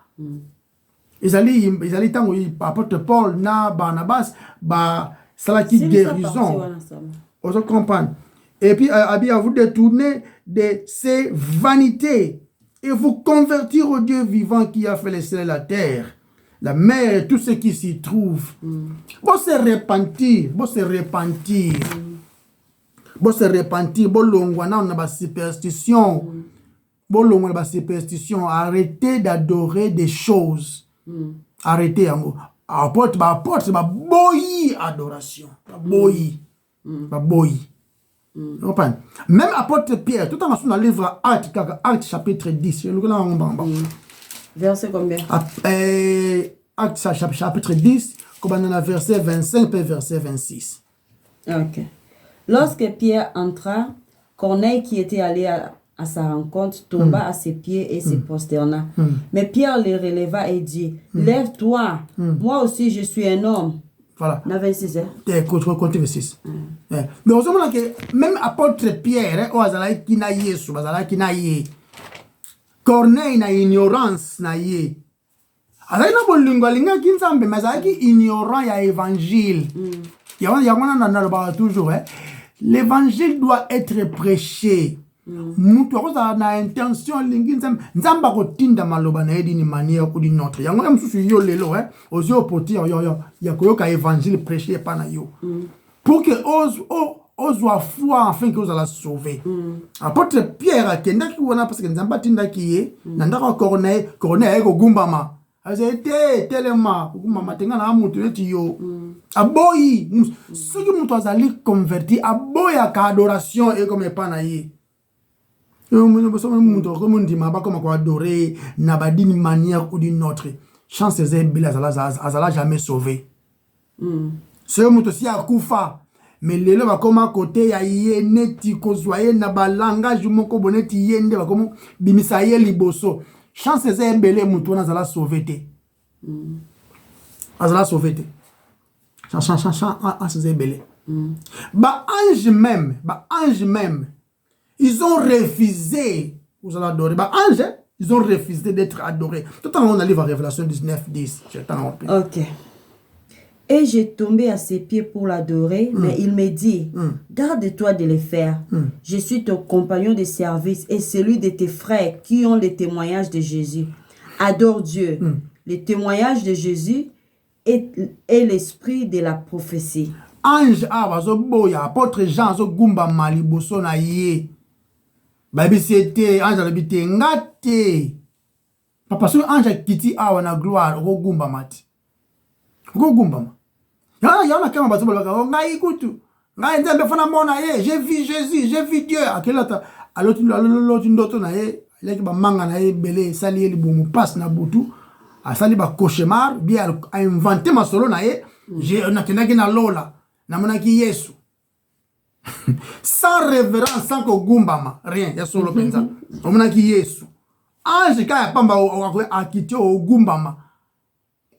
Ils allaient tant apôtre Paul, Barnabas, c'est la qui guérison. On se comprend. Et puis, à vous détourner de ces vanités et vous convertir au Dieu vivant qui a fait les cieux et la terre, la mer et tout ce qui s'y trouve. Vous se repentir. Bon se repentir, bon longwana on a superstition, bon longwana superstition, arrêtez d'adorer des choses, arrêtez en apôtre c'est boyi adoration, boyi, même apôtre Pierre, tout en dans le livre Actes chapitre 10, verset combien? Actes chapitre 10, comme dans le verset 25 et verset 26. Ok. Lorsque Pierre entra, Corneille, qui était allé à sa rencontre, tomba à ses pieds et se prosterna. Mais Pierre le releva et dit: lève-toi, moi aussi je suis un homme. Voilà. 26, hein? Comptez 26. Mais on se dit que même apôtre Pierre, Corneille na ignorance na ye. Azali na bolingo linga kinzambe, mais azali ignorant ya évangile. Toujours, l'évangile doit être prêché. Mutu akoza na intention lingi nzamba kotinda maloba na yedi ni manière ou d'une autre. Yango msusu yo lelo ozio poti ya koyoka évangile prêché pa na yo. Pour que ozwa foi afin que ozala sauver. Apôtre Pierre akenda ki wana parce que nzamba tinda ki ye nandaka Corneille ko gumbama. Azete telema gumbama tenga na mutu eti yo. Aboyi ce que mutu azali converti aboya ka adoration et comme pa na ye. Comme adorer d'une manière ou d'une autre. Chance azala jamais sauvé. Ce que aussi a koufa. Mais les gens comme à côté ya neti kozwaye na balangage moko boneti yende ba comme bimisaye liboso. Chance belé mutu na azala sauvé te. Azala sauvé te. Chance belé. Ba ange même. Ils ont refusé, vous allez adorer. Bah, ange, ils ont refusé d'être adorés. Tout le monde a livre Révélation 19, 10. Ok. Et j'ai tombé à ses pieds pour l'adorer, mais il me dit: garde-toi de le faire. Je suis ton compagnon de service et celui de tes frères qui ont le témoignage de Jésus. Adore Dieu. Le témoignage de Jésus est l'esprit de la prophétie. ange abazo boya apôtre Jean zo gumba mali boso na ye babi c'était ange habité ngate papa so ange kiti awa na gloire ro gumba mati ro gumba ma yana kama bazo balaka ngai kutu ngai nzambe fana mona ye j'ai vu Jésus j'ai vu Dieu akelata aloti ndoto na ye leki ba manga na ye belé sali ye libumu passe na butu asali ba cauchemar bien a inventé ma solo na ye j'ai nakendaki na lola na monaki Yesu sans révérence sans kogumbama rien ya solo penza monaki Yesu ange ka pamba akiti o gumbama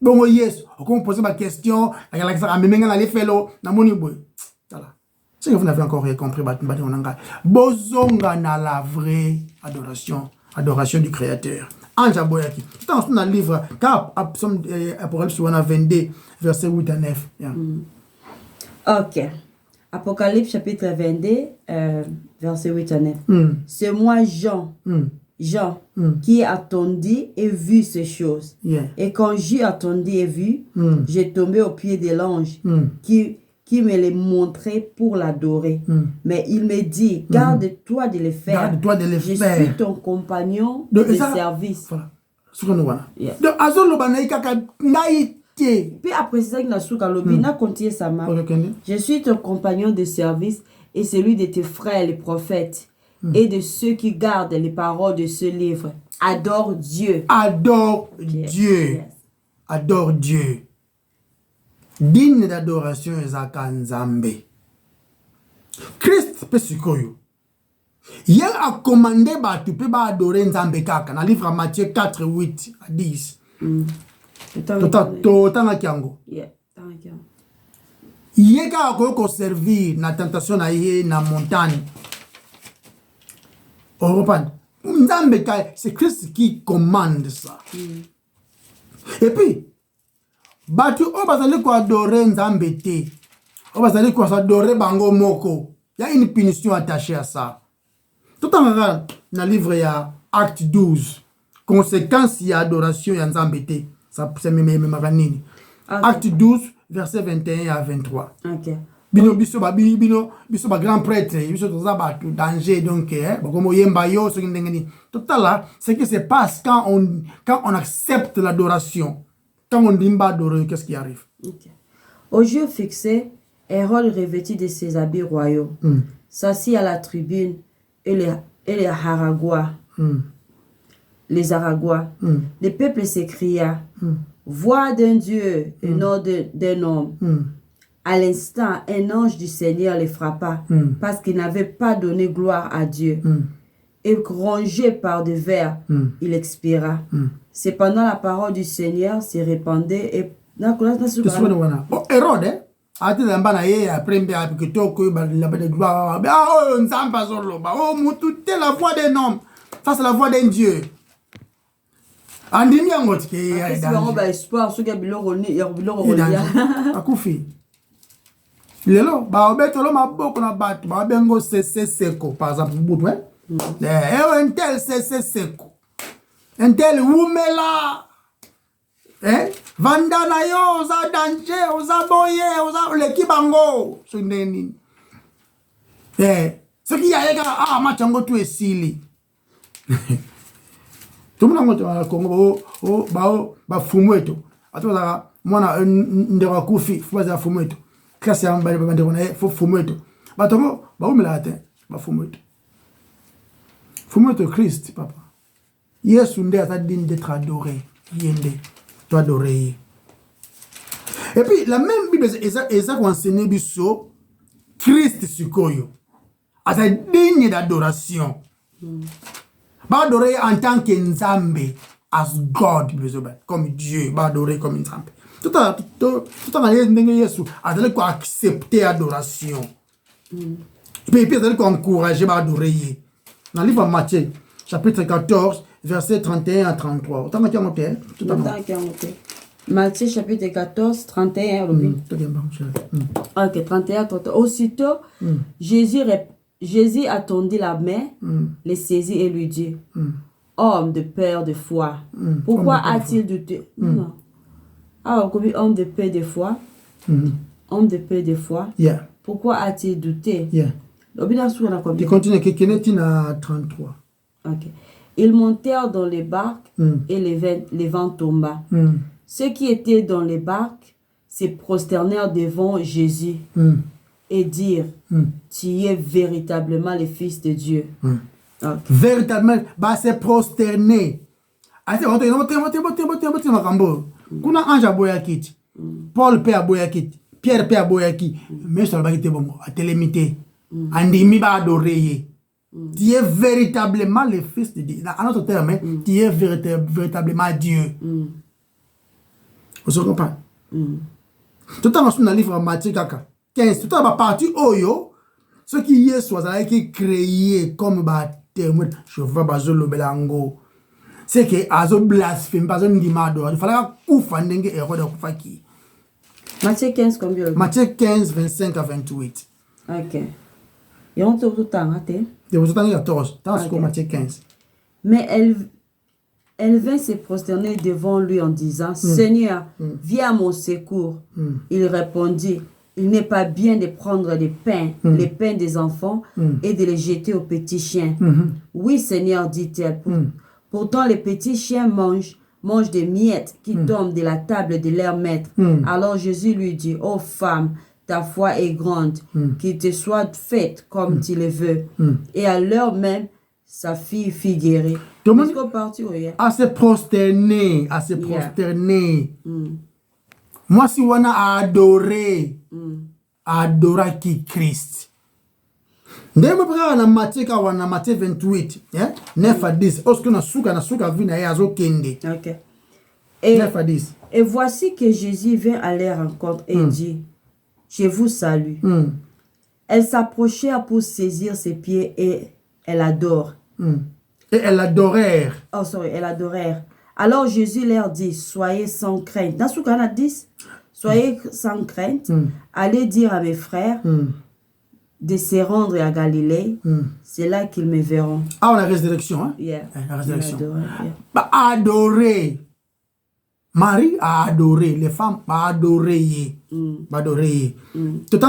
bongo Yesu on poser ma question la ça memenga na lefelo na moni boy voilà c'est que vous n'avez encore rien compris bozonga na la vraie adoration du créateur ange aboyaki dans le livre car Apocalypse 22 verset 8 à 9 yeah. Ok. Apocalypse chapitre 22 verset 8 à 9 c'est moi Jean qui attendit et vu ces choses et quand j'ai attendu et vu j'ai tombé au pied de l'ange qui me les montrait pour l'adorer. Mais il me dit, garde-toi de les faire. Je suis ton compagnon de service. Voilà. Puis après ça, je suis ton compagnon de service et celui de tes frères les prophètes et de ceux qui gardent les paroles de ce livre. Adore Dieu. Adore Dieu. Yes. Adore Dieu. Digne d'adoration ezaka nzambe. Christ pe sikoyo. Ye a commandé batu pe ba adorer nzambe kaka na livre Matthieu 4 8 à 10. Totanga kiango. Yeah, tanga kiango. Ye ka ko servir na tentation na ye na montagne. Europan. Nzambe ka c'est Christ qui commande ça. Et puis batu o bazali ko adorer nzambe te o bazali ko adorer bango moko ya une punition attachée à ça tout en na livre ya acte 12 conséquence ya adoration ya nzambe te ça c'est même makanini acte 12 verset 21 à 23 OK biso ba grand prêtre biso toza batu danger donc comme yemba yo ce ndengeni total c'est que se passe quand on accepte l'adoration. Quand on dit adorer, qu'est-ce qui arrive? Okay. Au jour fixé, Hérode revêtu de ses habits royaux, s'assit à la tribune et les Aragois, le peuple s'écria, voix d'un Dieu et non d'un homme. À l'instant, un ange du Seigneur les frappa parce qu'ils n'avaient pas donné gloire à Dieu. Et rongé par des vers, il expira. Cependant, la parole du Seigneur se répandait et... Hérode, a dit la voix d'un homme. Ça, c'est la voix d'un Dieu. Par exemple, un tel c'est seko. Un tel oumela. Vandana yo, oza danger, oza boye, oza lekibango. So neni. Ce qui y a machango tu esili. Tout le monde a Congo, ba fumueto. Atoza mwana ndera kufi, fuaza fumueto. Kasi amba ndera fumueto. Batongo ba oumela ate, ba fumueto. Fumueto Christ, papa. Yesu nde a digne d'être adoré. Yende, tu adorer. Et puis, la même Bible, ça qu'on enseigne biso, Christ sukoyo. A digne d'adoration. Ba adorer en tant que Nzambe, as God, comme Dieu, ba adorer comme Nzambe. Tout en Yesu, a accepter adoration. Et puis, a encourager ba adorer. Dans le livre de Matthieu, chapitre 14, versets 31 à 33. Matthieu, chapitre 14, 31. Ok, 31 à 33. Aussitôt, Jésus attendit la main, les saisit et lui dit, homme de père de foi, pourquoi a-t-il douté? Homme de père de foi, homme de peu de foi, Yeah. pourquoi as-tu douté? Yeah. Il continue, qui à 33. Ok. Ils montèrent dans les barques et les vents tomba. Ceux qui étaient dans les barques se prosternèrent devant Jésus et dirent, tu es véritablement le Fils de Dieu. Okay. Véritablement, bah c'est prosterné. Kuna anja boyakit. Paul pe aboyakit. Pierre pe aboyaki. Mais sur le bagite bon, à télémité. Andimi ba adorer. Tu es véritablement le Fils de Dieu. En autre terme, tu es véritablement Dieu. Vous comprenez? Tout le temps, dans le livre Matthieu 15, tout le temps, partie Oyo, ce qui est soit qui créé comme témoin, je vois Bazolo Belango. C'est que Azo blasphème, pas un dimado. Il fallait que erreur de Koufaki. Matthieu 15, combien? Matthieu 15, 25 à 28. Ok. Et on te tout le temps, de vous attendez 14, dans Matthieu 15. Mais elle vint se prosterner devant lui en disant, Seigneur, viens à mon secours. Il répondit, il n'est pas bien de prendre les pains des enfants et de les jeter aux petits chiens. Oui, Seigneur, dit-elle. Pourtant, les petits chiens mangent des miettes qui tombent de la table de leur maître. Alors Jésus lui dit, ô femme, ta foi est grande, qu'il te soit faite comme tu le veux. Et à l'heure même, sa fille fut guérie. À se prosterner, à se prosterner. Moi, si on a adoré, adorer qui Christ. Ndemo paka na Matthieu 28, 9 à 10. Osko na suka vina ya zo kende. OK. 9 à 10. Et voici que Jésus vint à leur rencontre et dit, je vous salue. Elle s'approchèrent pour saisir ses pieds et elle adore. Et elle adorèrent. Oh, sorry, elle adorèrent. Alors Jésus leur dit, soyez sans crainte. Dans ce cas, on a 10. Soyez sans crainte. Allez dire à mes frères de se rendre à Galilée. C'est là qu'ils me verront. Ah, la résurrection, hein? Yeah. La résurrection. Bah, adorer. Marie a adoré. Les femmes a adoré. Adoré. Tout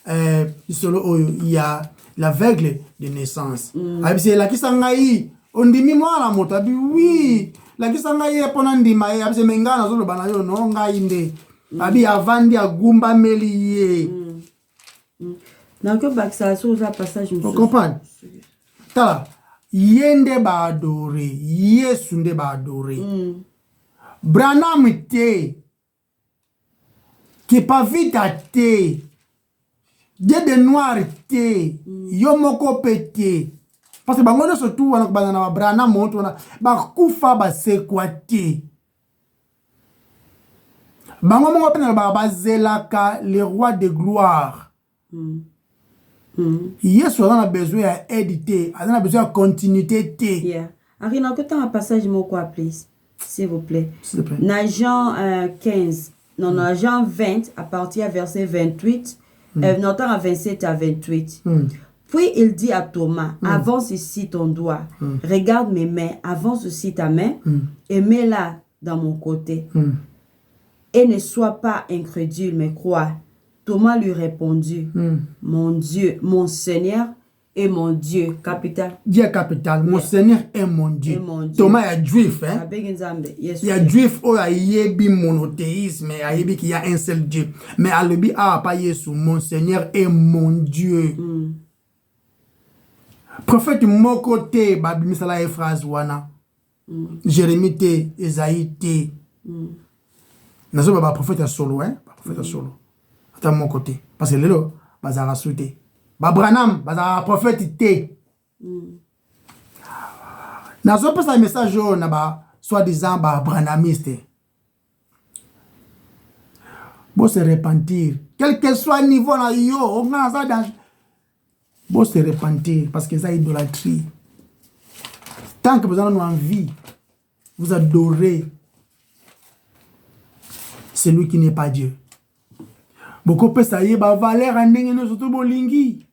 il y a l'aveugle de naissance. C'est la qui s'engaille. On dit moi la moto. Oui. La qui s'engaille pendant dit ma. C'est mengana zolo banayo no ngainde. Abi avandi agumba meliye. Dans que baksa sur ça passage. Vous comprenez? Tala. Yende ba adoré. Yesu nde ba adoré. Branham te. Qui pas vite à te. Dieu de noir te. Yomoko pete. Parce que bango surtout wana banana Branham monto wana ba kufa ba sekwate. Bango mongo pena ba zelaka le roi de gloire. Yesu a besoin à éditer, a besoin de continuité. Yeah. Arina, que t'as un passage moko please, s'il vous plaît. S'il vous plaît. Dans Jean 15, non, dans Jean 20, à partir du verset 28, non, à 27 à 28. Puis il dit à Thomas, avance ici ton doigt, regarde mes mains, avance ici ta main, et mets-la dans mon côté. Et ne sois pas incrédule, mais crois. Thomas lui répondit, mon Dieu, mon Seigneur et mon Dieu, capital. Dieu capital, mon Seigneur est mon Dieu. Thomas est juif, hein? Il y a juif, il y a monothéisme, il y a un seul Dieu. Mais à l'obi, pas Jésus, mon Seigneur est mon Dieu. Prophète Mokote, Babi Misala et phrase wana. Jérémie te, Esaïe te. Nazo baba prophète solo, hein? Prophète solo. Attends mon côté. Parce que lelo, bazara souté. Babranam, bazara prophète te. Nazo pas un message na ba soi-disant ba branamiste. Bon se repentir. Quel que soit le niveau na yo, on a ça dans. Bon se repentir parce que ça idolâtrie. Tant que vous en avez envie, vous adorez celui qui n'est pas Dieu. Beaucoup de ça y est, valeur en n'engagement surtout bolingi.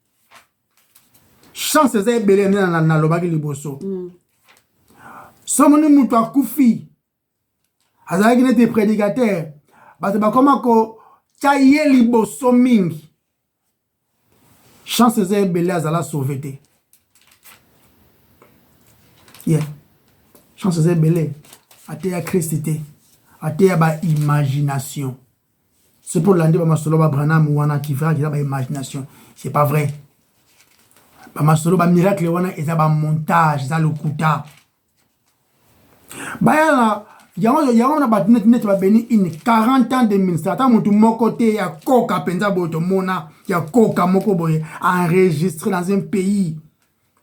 Chance c'est belé na lobaki liboso. Somoni mutu akufi. azalaki nete prédicateur bato bakoma ko tia ye liboso mingi chance eza ebele azala sauvé te yeah. Chance eza ebele ateya Christ te ateya imagination. C'est pour l'année masolo ba Branham wana qui fera ba imagination. C'est pas vrai. Ba masolo ba miracle wana eza ba montage, eza lokuta. Bayala yango na ba net ba beni in 40 ans de ministère. Ta mutu moko te ya koka penza boto mona ya koka moko boye enregistré dans un pays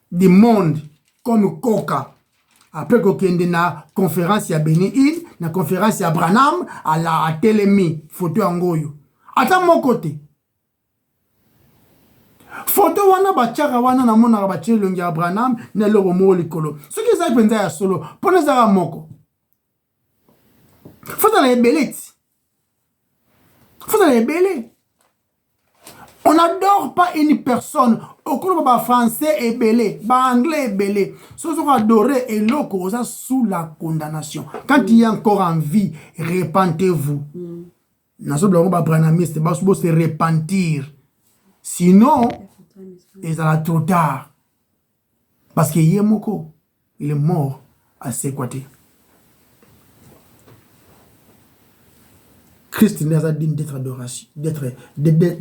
du monde comme koka. Après qu'on na conférence ya Beni In, na conférence ya Branham, à la Telemi, photo angoyo. Ata mon côté. Photo wana bachara wana na mona bachele longi ya Branham, na lo mo likolo. Ce qui ça penza ya solo, pone za moko. Faut la belette. Faut la belette. On n'adore pas une personne. Au cours de français est belé, anglais est belé. Ce sont adorés et locaux sous la condamnation. Quand il y a encore en vie, repentez-vous. N'a pas branamiste, se repentir. Sinon, il sera trop tard. Parce que Yemoko, il est mort à ses côtés. Christ n'est pas digne d'être adoration, d'être. Et puis,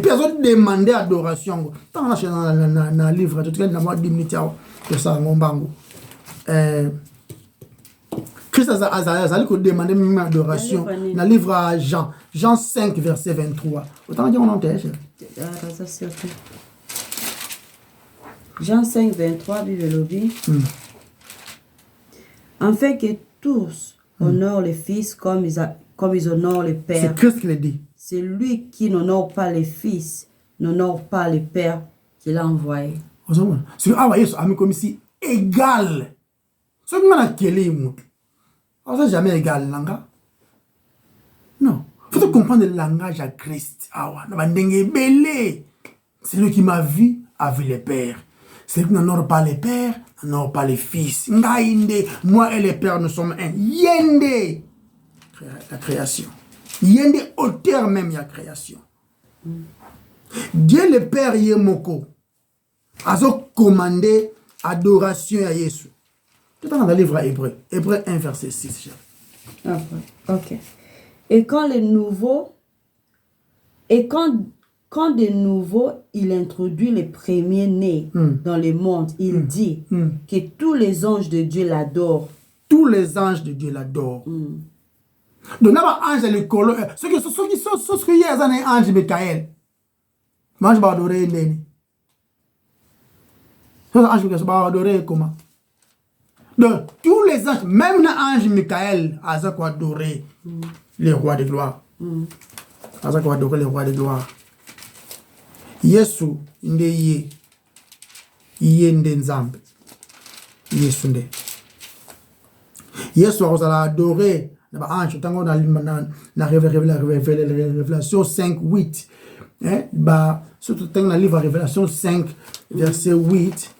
ils ont demandé adoration. Tant que dans le livre, tout cas, dans le dignité de ça, Christ a demandé même adoration. Dans le livre Jean 5, verset 23. Autant dire, on entend. Jean 5, 23, Bible lobby. Afin que tous honorent le Fils comme ils honorent le Père. C'est Christ qui le dit. C'est lui qui n'honore pas le Fils, n'honore pas le Père qu'il a envoyé. C'est comme si égal. Ce que a quel est jamais égal, langa. Non. Il faut comprendre le langage à Christ. C'est lui qui m'a vu, a vu le Père. C'est lui qui n'honore pas le Père, n'honore pas le Fils. Moi et le Père, nous sommes un. Yende. La création. Yende auteur même la création. Dieu le Père Yemoko a commandé adoration à Jésus. Tout dans le livre Hébreu. Hébreu 1 verset 6. Ok. Et quand de nouveau il introduit les premiers-nés dans le monde, il dit que tous les anges de Dieu l'adorent. Tous les anges de Dieu l'adorent. Donc, là, ange le colo. Ceux qui sont y a un ange Michael. Moi, je vais adorer Ndeni. Ceux qui ange Michael, adorer comment? Donc, tous les anges, même l'ange Michael, a ça quoi adorer les rois de gloire. A ça quoi adorer les rois de gloire. Yesu, Ndeye, Yendenzambe. Yesu Nde. Yesu, on va adorer. La révélation 5, 8. Surtout dans le livre Révélation 5, verset 8.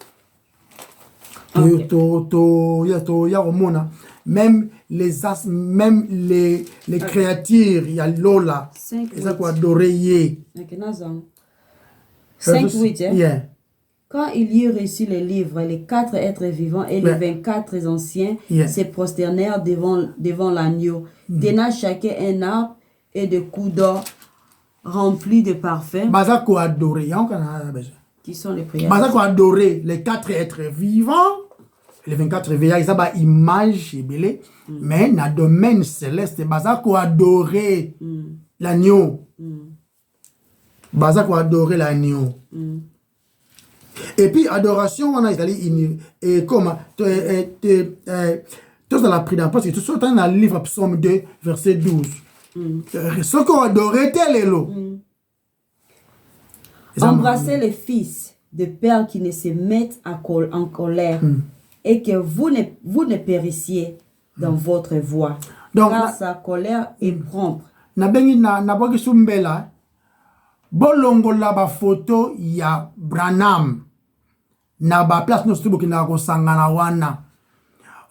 Même les créatures, il y a Lola. Ils ont adoré. 5, 8. Yeah. Quand il y eut reçu les livres, les 4 êtres vivants et les 24 anciens se prosternèrent devant l'agneau, tenant chacun un arbre et de coups d'or remplis de parfums. Qui sont les prières. Bazako adoré les 4 êtres vivants, les 24 veillants, ils ont une image, mais dans le domaine céleste, Bazako adoré l'agneau. Bazako adoré l'agneau. Et puis, adoration, on a dit, et comment, tous dans la prière, parce que tout ça, dans le livre Psaume 2, verset 12. Ce qu'on adorait, tel est l'eau. Embrassez les fils de père qui ne se mettent en colère et que vous ne périssiez dans votre voie. Donc, car sa colère est prompte. Bolongo la ba photo ya Branham na ba place no stubo kina ko sangana wana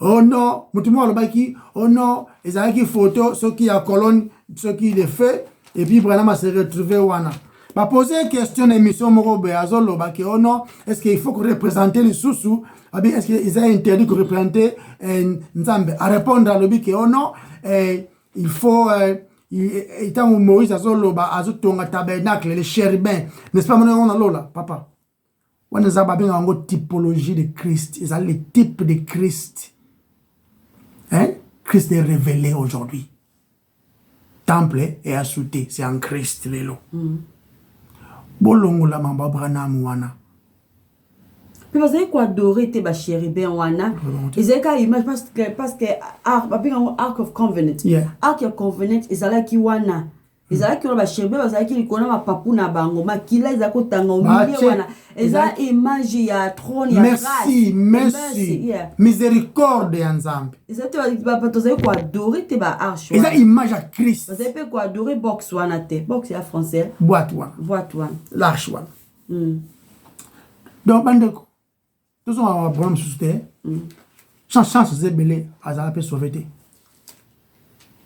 oh non, mutumo alobaki, oh non, ezalaki photo, ce qui a colonne, ce qui est fait, et puis vraiment se retrouver wana. Bah poser une question émission morobe azol lobaki, oh non, est-ce qu'il faut représenter les sous-sous, est-ce qu'ils ont interdit de représenter Nzambe, à répondre à l'obiki, oh non, il faut étant Moïse azol loba azot tonga tabernacle, les chérubins, n'est-ce pas mon on lola, papa? On a une typologie de Christ, ils ont le type de Christ. Hein? Christ est révélé aujourd'hui. Temple est assouté, c'est en Christ lelo. Bolongo la mamba branam wana. Mais vous avez quoi adorer tes chérubins wana? Ils ont qu'à image parce que Ark of Covenant. Ark of Covenant, ils ont qui wana. Ils ont qui wana chérubins, ils ont qui connaît ma papou na bango, ma kila ils ont tanga au milieu wana. Ils ont image ya trône ya grâce. Merci. Miséricorde Nzambe. Ils ont quoi adorer tes arche. Ils ont image à Christ. Vous avez quoi adorer box wana te. Box ya français. Boîte wana. Boîte wana. L'arche wana. Donc bandeko. Tous on a un problème sur terre. Chance de belé, azala peut sauver.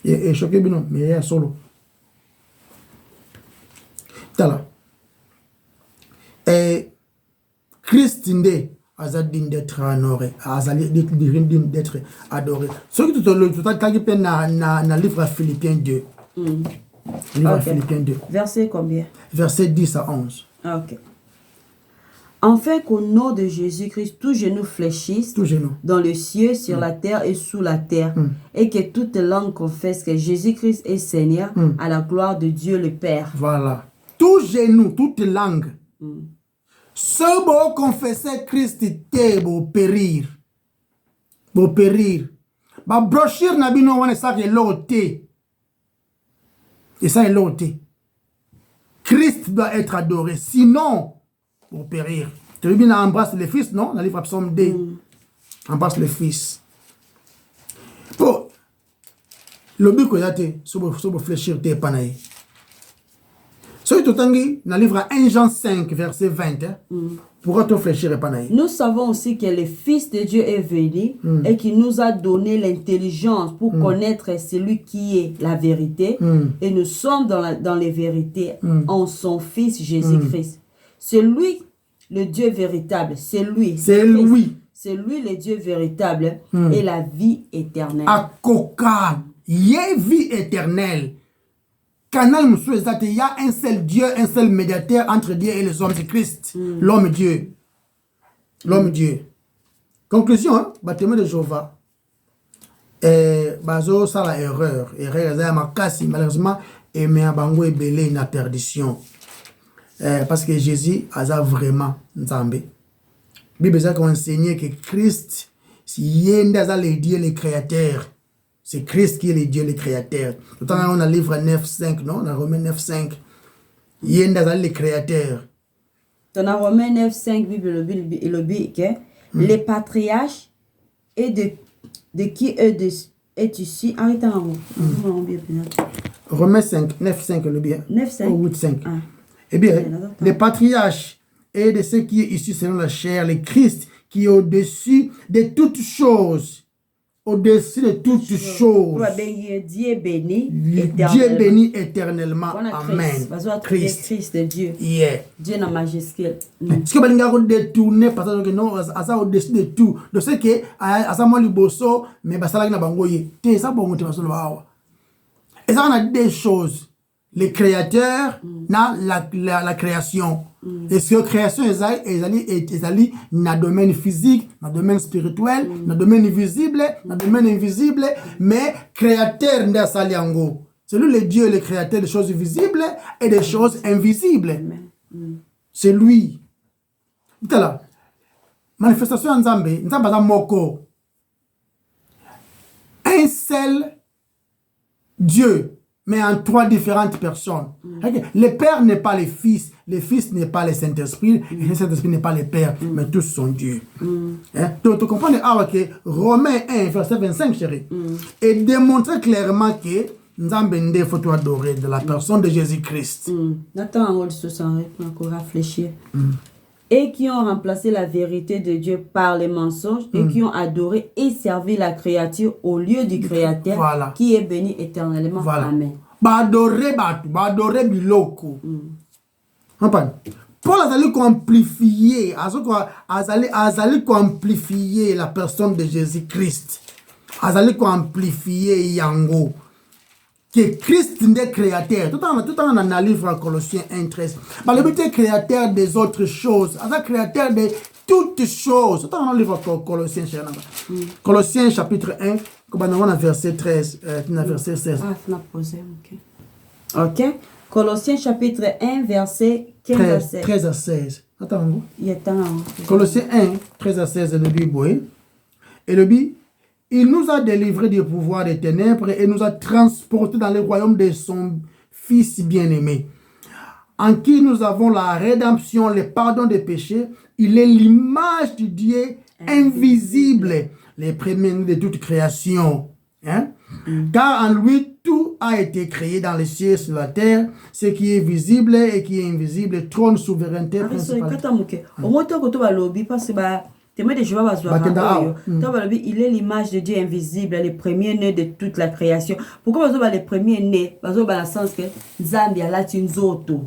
Et choqué bino, mais il est solo. Tala. Et Christ inde azadine d'être honoré, azali d'être adoré. Ce que tout à na livre à Philippiens 2. Livre à Philippiens 2. Verset combien? Verset 10 à 11. Ok. Enfin qu'au nom de Jésus-Christ, tout genou fléchisse dans le ciel, sur la terre et sous la terre, et que toute langue confesse que Jésus-Christ est Seigneur à la gloire de Dieu le Père. Voilà. Tout genou, toute langue. Ce beau confesser Christ te beau périr. Beau périr. Ba brochir na bino wana ça que l'ôté. Et ça est l'ôté. Christ doit être adoré, sinon pour périr. Tu veux bien embrasse le Fils, non? Dans le livre Psaume 2. Embrasse le Fils. Bon, le but que tu as, c'est de fléchir tes panaïs. Ce que tu as dit, dans le livre 1 Jean 5, verset 20, pourquoi tu fléchir les panaïs? Nous savons aussi que le Fils de Dieu est venu et qu'il nous a donné l'intelligence pour connaître celui qui est la vérité. Et nous sommes dans les vérités en son Fils Jésus-Christ. C'est lui le Dieu véritable. C'est lui. C'est lui. C'est lui le Dieu véritable et la vie éternelle. Akoka, yé vie éternelle. Canal Moussou, il y a un seul Dieu, un seul médiateur entre Dieu et les hommes, c'est Christ. L'homme Dieu. L'homme Dieu. Conclusion, hein? Baptême de Jéhovah. Bazo, ça la erreur. Erreur, malheureusement, et mais bango est belé une perdition. Parce que Jésus a vraiment Nzambe. La Bible a enseigné que Christ, si le Dieu le créateur, c'est Christ qui est le Dieu le créateur. Tout le temps, on a le livre 9.5, non? On a Romains 9.5. Yenda le créateur. Dans la Romains 9.5, Bible dit que les patriarches et de qui est issu. Arrêtez en haut. Romains 5, 9.5, le bien. 9.5. Ou 8.5. Eh bien, les patriarches et de ceux qui est issu selon la chair, le Christ qui est au-dessus de toutes choses. Au-dessus de toutes choses. Dieu béni éternellement. Amen. Christ de Dieu. Yeah. Dieu dans majuscule. Ce que vous détourner parce que non, ça au-dessus de tout. De ce que à ça moi liboso, mais ça là na bangoye. T'es ça bon motivation là. Et ça on a des choses. Les créateurs, la création. Et ce création est dans le domaine physique, dans le domaine spirituel, dans le domaine visible, dans le domaine invisible, mais créateur n'a saliango. C'est lui le Dieu, le créateur des choses visibles et des choses invisibles. C'est lui. Voilà. Manifestation en Nzambe, Nzambe za moko. Un seul Dieu, mais en trois différentes personnes. Le Père n'est pas le Fils n'est pas le Saint-Esprit, et le Saint-Esprit n'est pas le Père, mais tous sont Dieu. Tu comprends que Romains 1, verset 25, chérie, et démontrer clairement que Nzambe faut adorer de la personne de Jésus-Christ. Attends, on va se réfléchir. et qui ont remplacé la vérité de Dieu par les mensonges et qui ont adoré et servi la créature au lieu du Créateur Voilà. qui est béni éternellement. Voilà. Amen. Badore biloko. Comprends? Paul a amplifié, a amplifié la personne de Jésus-Christ. A amplifié Yango. Que Christ est créateur. Tout en dans le livre Colossiens 1:13. Le but est créateur des autres choses. Il est créateur de toutes choses. Tout en dans le livre Colossiens. Colossiens chapitre 1, comme verset 13, verset 16. Ok. Colossiens chapitre 1, verset 15 à 16. 13 à 16. Attends. Colossiens 1, 13 à 16, le Bible. Et le Bible. Il nous a délivrés du pouvoir des ténèbres et nous a transportés dans le royaume de son Fils bien-aimé, en qui nous avons la rédemption, le pardon des péchés. Il est l'image du Dieu invisible, les premiers de toute création. Hein? Car en lui, tout a été créé dans les cieux et sur la terre, ce qui est visible et qui est invisible, trône, souveraineté, principale. Il est l'image de Dieu invisible, le premier-né de toute la création. Pourquoi le premier-né? Parce que dans le sens que Zambi a latinzoto.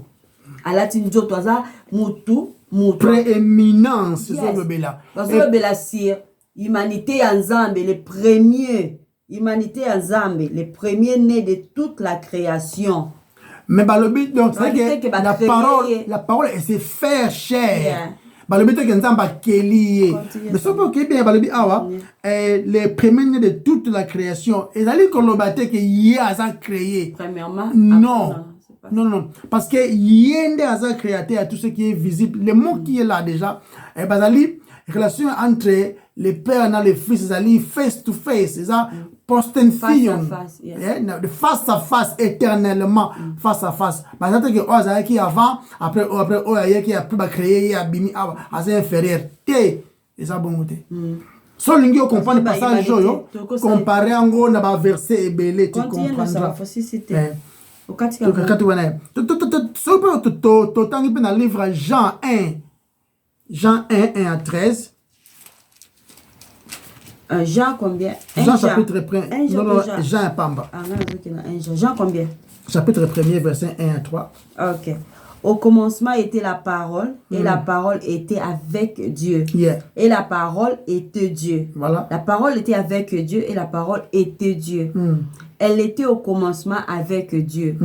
A latinzoto, ça mutu. Prééminence, c'est le bela. Parce que le bela sire, humanité en Zambi, le premier. Humanité en Zambi, le premier-né de toute la création. Mais le but, donc, c'est que la parole, elle s'est fait chair. Le but est que nous avons mais ce qui est bien, les premiers de toute la création, et d'aller qu'on le battait que Yé a créé. Premièrement, non. Parce que Yé a créé à tout ce qui est visible. Le mot qui est là déjà, et la relation entre les pères et les fils, c'est face to face, c'est ça, face à face, éternellement, face à face. Parce que qui avant, après, qui a pu créer, a bimi, inférieur. Et ça, bon côté. Si on comprend le passage, comparé en gros, on a verset et belé, tu comprendras. Dans le livre Jean 1 à 13. Jean combien? Jean chapitre 1. Jean Pamba. Jean combien? Chapitre 1er, verset 1 à 3. Ok. Au commencement était la parole, et la parole était avec Dieu. Yeah. Et la parole était Dieu. Voilà. La parole était avec Dieu, et la parole était Dieu. Elle était au commencement avec Dieu.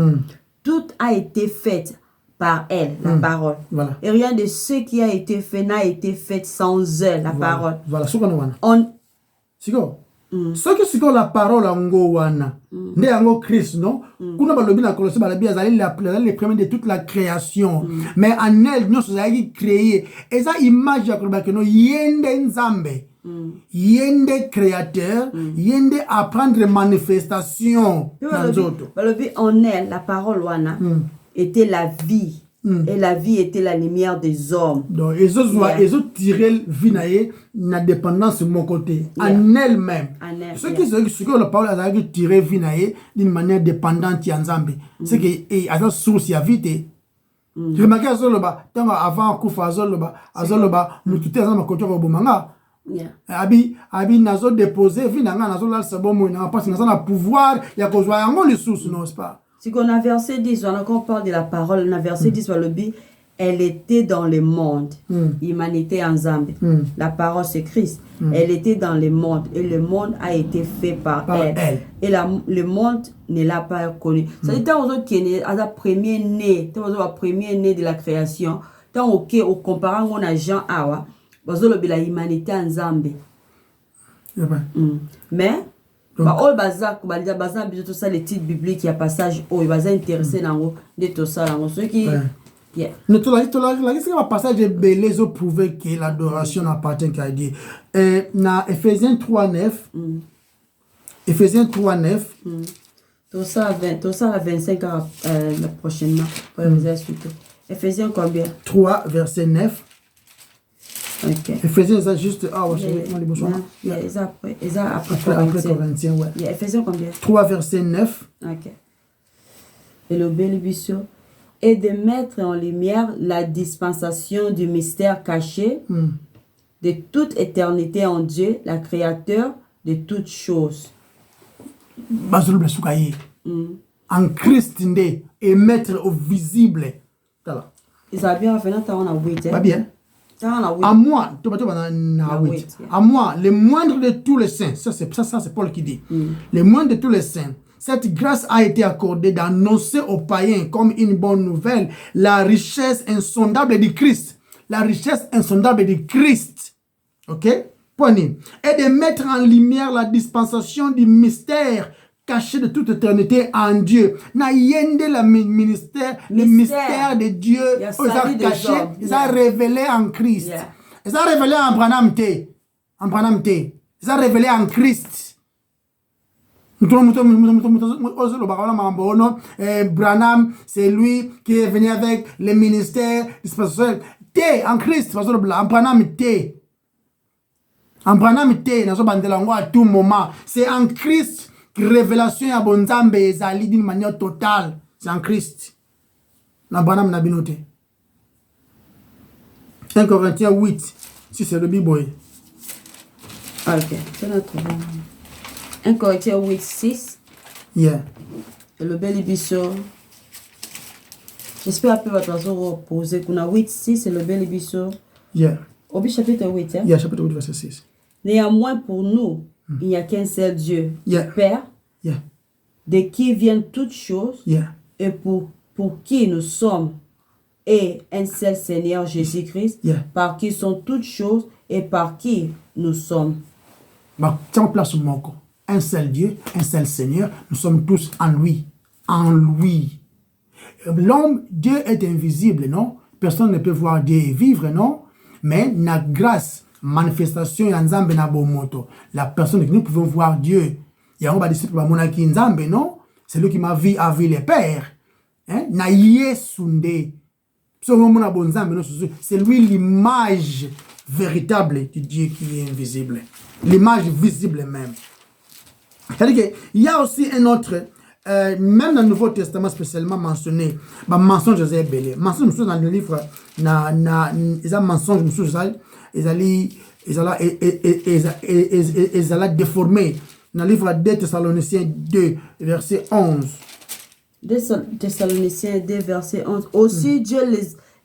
Tout a été fait par elle, la parole. Voilà. Et rien de ce qui a été fait n'a été fait sans elle, la parole. Voilà. Siko. Ce que la parole en go wana. Nde ango Christ, non? Kuna balobi na Colossiens balabi azali les premiers de toute la création. Mais en elle, nous sommes créés. Et ça image ya koloba que no yende nzambe. Yende créateur, yende apprendre manifestation dans autres. Balobi en elle, la parole wana était la vie. Et la vie était la lumière des hommes. Donc, ils ont tiré vie na dépendance de mon côté, en elle-même. Ce que la parole a tiré vie d'une manière dépendante en Zambie. C'est que a source ya vie. Je remarque avant Koufa Azoloba, nous tout à côté de Bomanga. Abi nazo déposé vie nazo la sabomo na parce que na pouvoir ya kozwa yango les sources non pas. Si on a verset 10, on parle de la parole, on a verset 10, elle était dans le monde, humanité en Zambie. La parole c'est Christ. Elle était dans le monde et le monde a été fait par elle. Et le monde ne l'a pas connu. C'est-à-dire que c'est le premier né de la création. Tant au comparant on a Jean Awa, la humanité en Zambie. Mais all bazak bazan biso tout ça les titres bibliques il y a passage oh il va s'intéresser dans de tout ça dans ceux qui nous tout là c'est un passage de belé ont prouvé que l'adoration appartient qu'à Dieu. Na Ephésiens 3:9 Ephésiens 3:9 tout ça à 25 prochainement pour les expliquer. Ephésiens combien? 3 verset 9. Ok. Ephésiens ça juste après Corinthiens ouais. Ephésiens combien? 3 verset 9. Ok. Et le bélibicio et de mettre en lumière la dispensation du mystère caché de toute éternité en Dieu, le Créateur de toutes choses. En Christ et mettre au visible. Ils ont bien fait dans la 8. Pas bien. À moi, à moi, le moindre de tous les saints, ça c'est Paul qui dit, le moindre de tous les saints, cette grâce a été accordée d'annoncer aux païens comme une bonne nouvelle la richesse insondable du Christ. La richesse insondable du Christ. Ok? Prenez. Et de mettre en lumière la dispensation du mystère caché de toute éternité en Dieu. Na yende le mystère de Dieu. Ils ont caché, ils ont révélé en Christ. Ils ont révélé en Branham T. Ils ont révélé en Christ. Branham, c'est lui qui est venu avec le ministère dispensationnel. T en Christ, en Branham T. En Branham T, à tout moment. C'est en Christ. Révélation à Bonzambe ezali d'une manière totale. C'est en Christ. Na Branham na binote. 1 Corinthiens 8. Si c'est le Bible. Ok, c'est notre 1 Corinthiens 8, 6. Yeah. C'est le bel ibiso. J'espère que votre façon reposer. Qu'on a 8, 6, c'est le bel ibiso. Yeah. Au chapitre 8. Hein? Yeah, chapitre 8, verset 6. Néanmoins, pour nous, il n'y a qu'un seul Dieu, Père, de qui viennent toutes choses, et pour qui nous sommes, et un seul Seigneur Jésus-Christ, par qui sont toutes choses et par qui nous sommes. Tiens place moko. Un seul Dieu, un seul Seigneur, nous sommes tous en lui. En lui. L'homme, Dieu est invisible, non? Personne ne peut voir Dieu et vivre, non? Mais la grâce, manifestation Nzambe na bomoto. La personne que nous pouvons voir Dieu. Il y a un disciple monaki Nzambe, non? C'est lui qui m'a vu à vie les pères. Hein? Na yesunde. C'est lui l'image véritable du Dieu qui est invisible. L'image visible même. C'est-à-dire qu'il y a aussi un autre, même dans le Nouveau Testament spécialement mentionné, mensonge de Zébélé. Mensonge dans le livre, ils ont mensonge, ils allaient déformer. Dans le livre 2 Thessaloniciens 2, verset 11. 2 Thessaloniciens 2, verset 11. Aussi, Dieu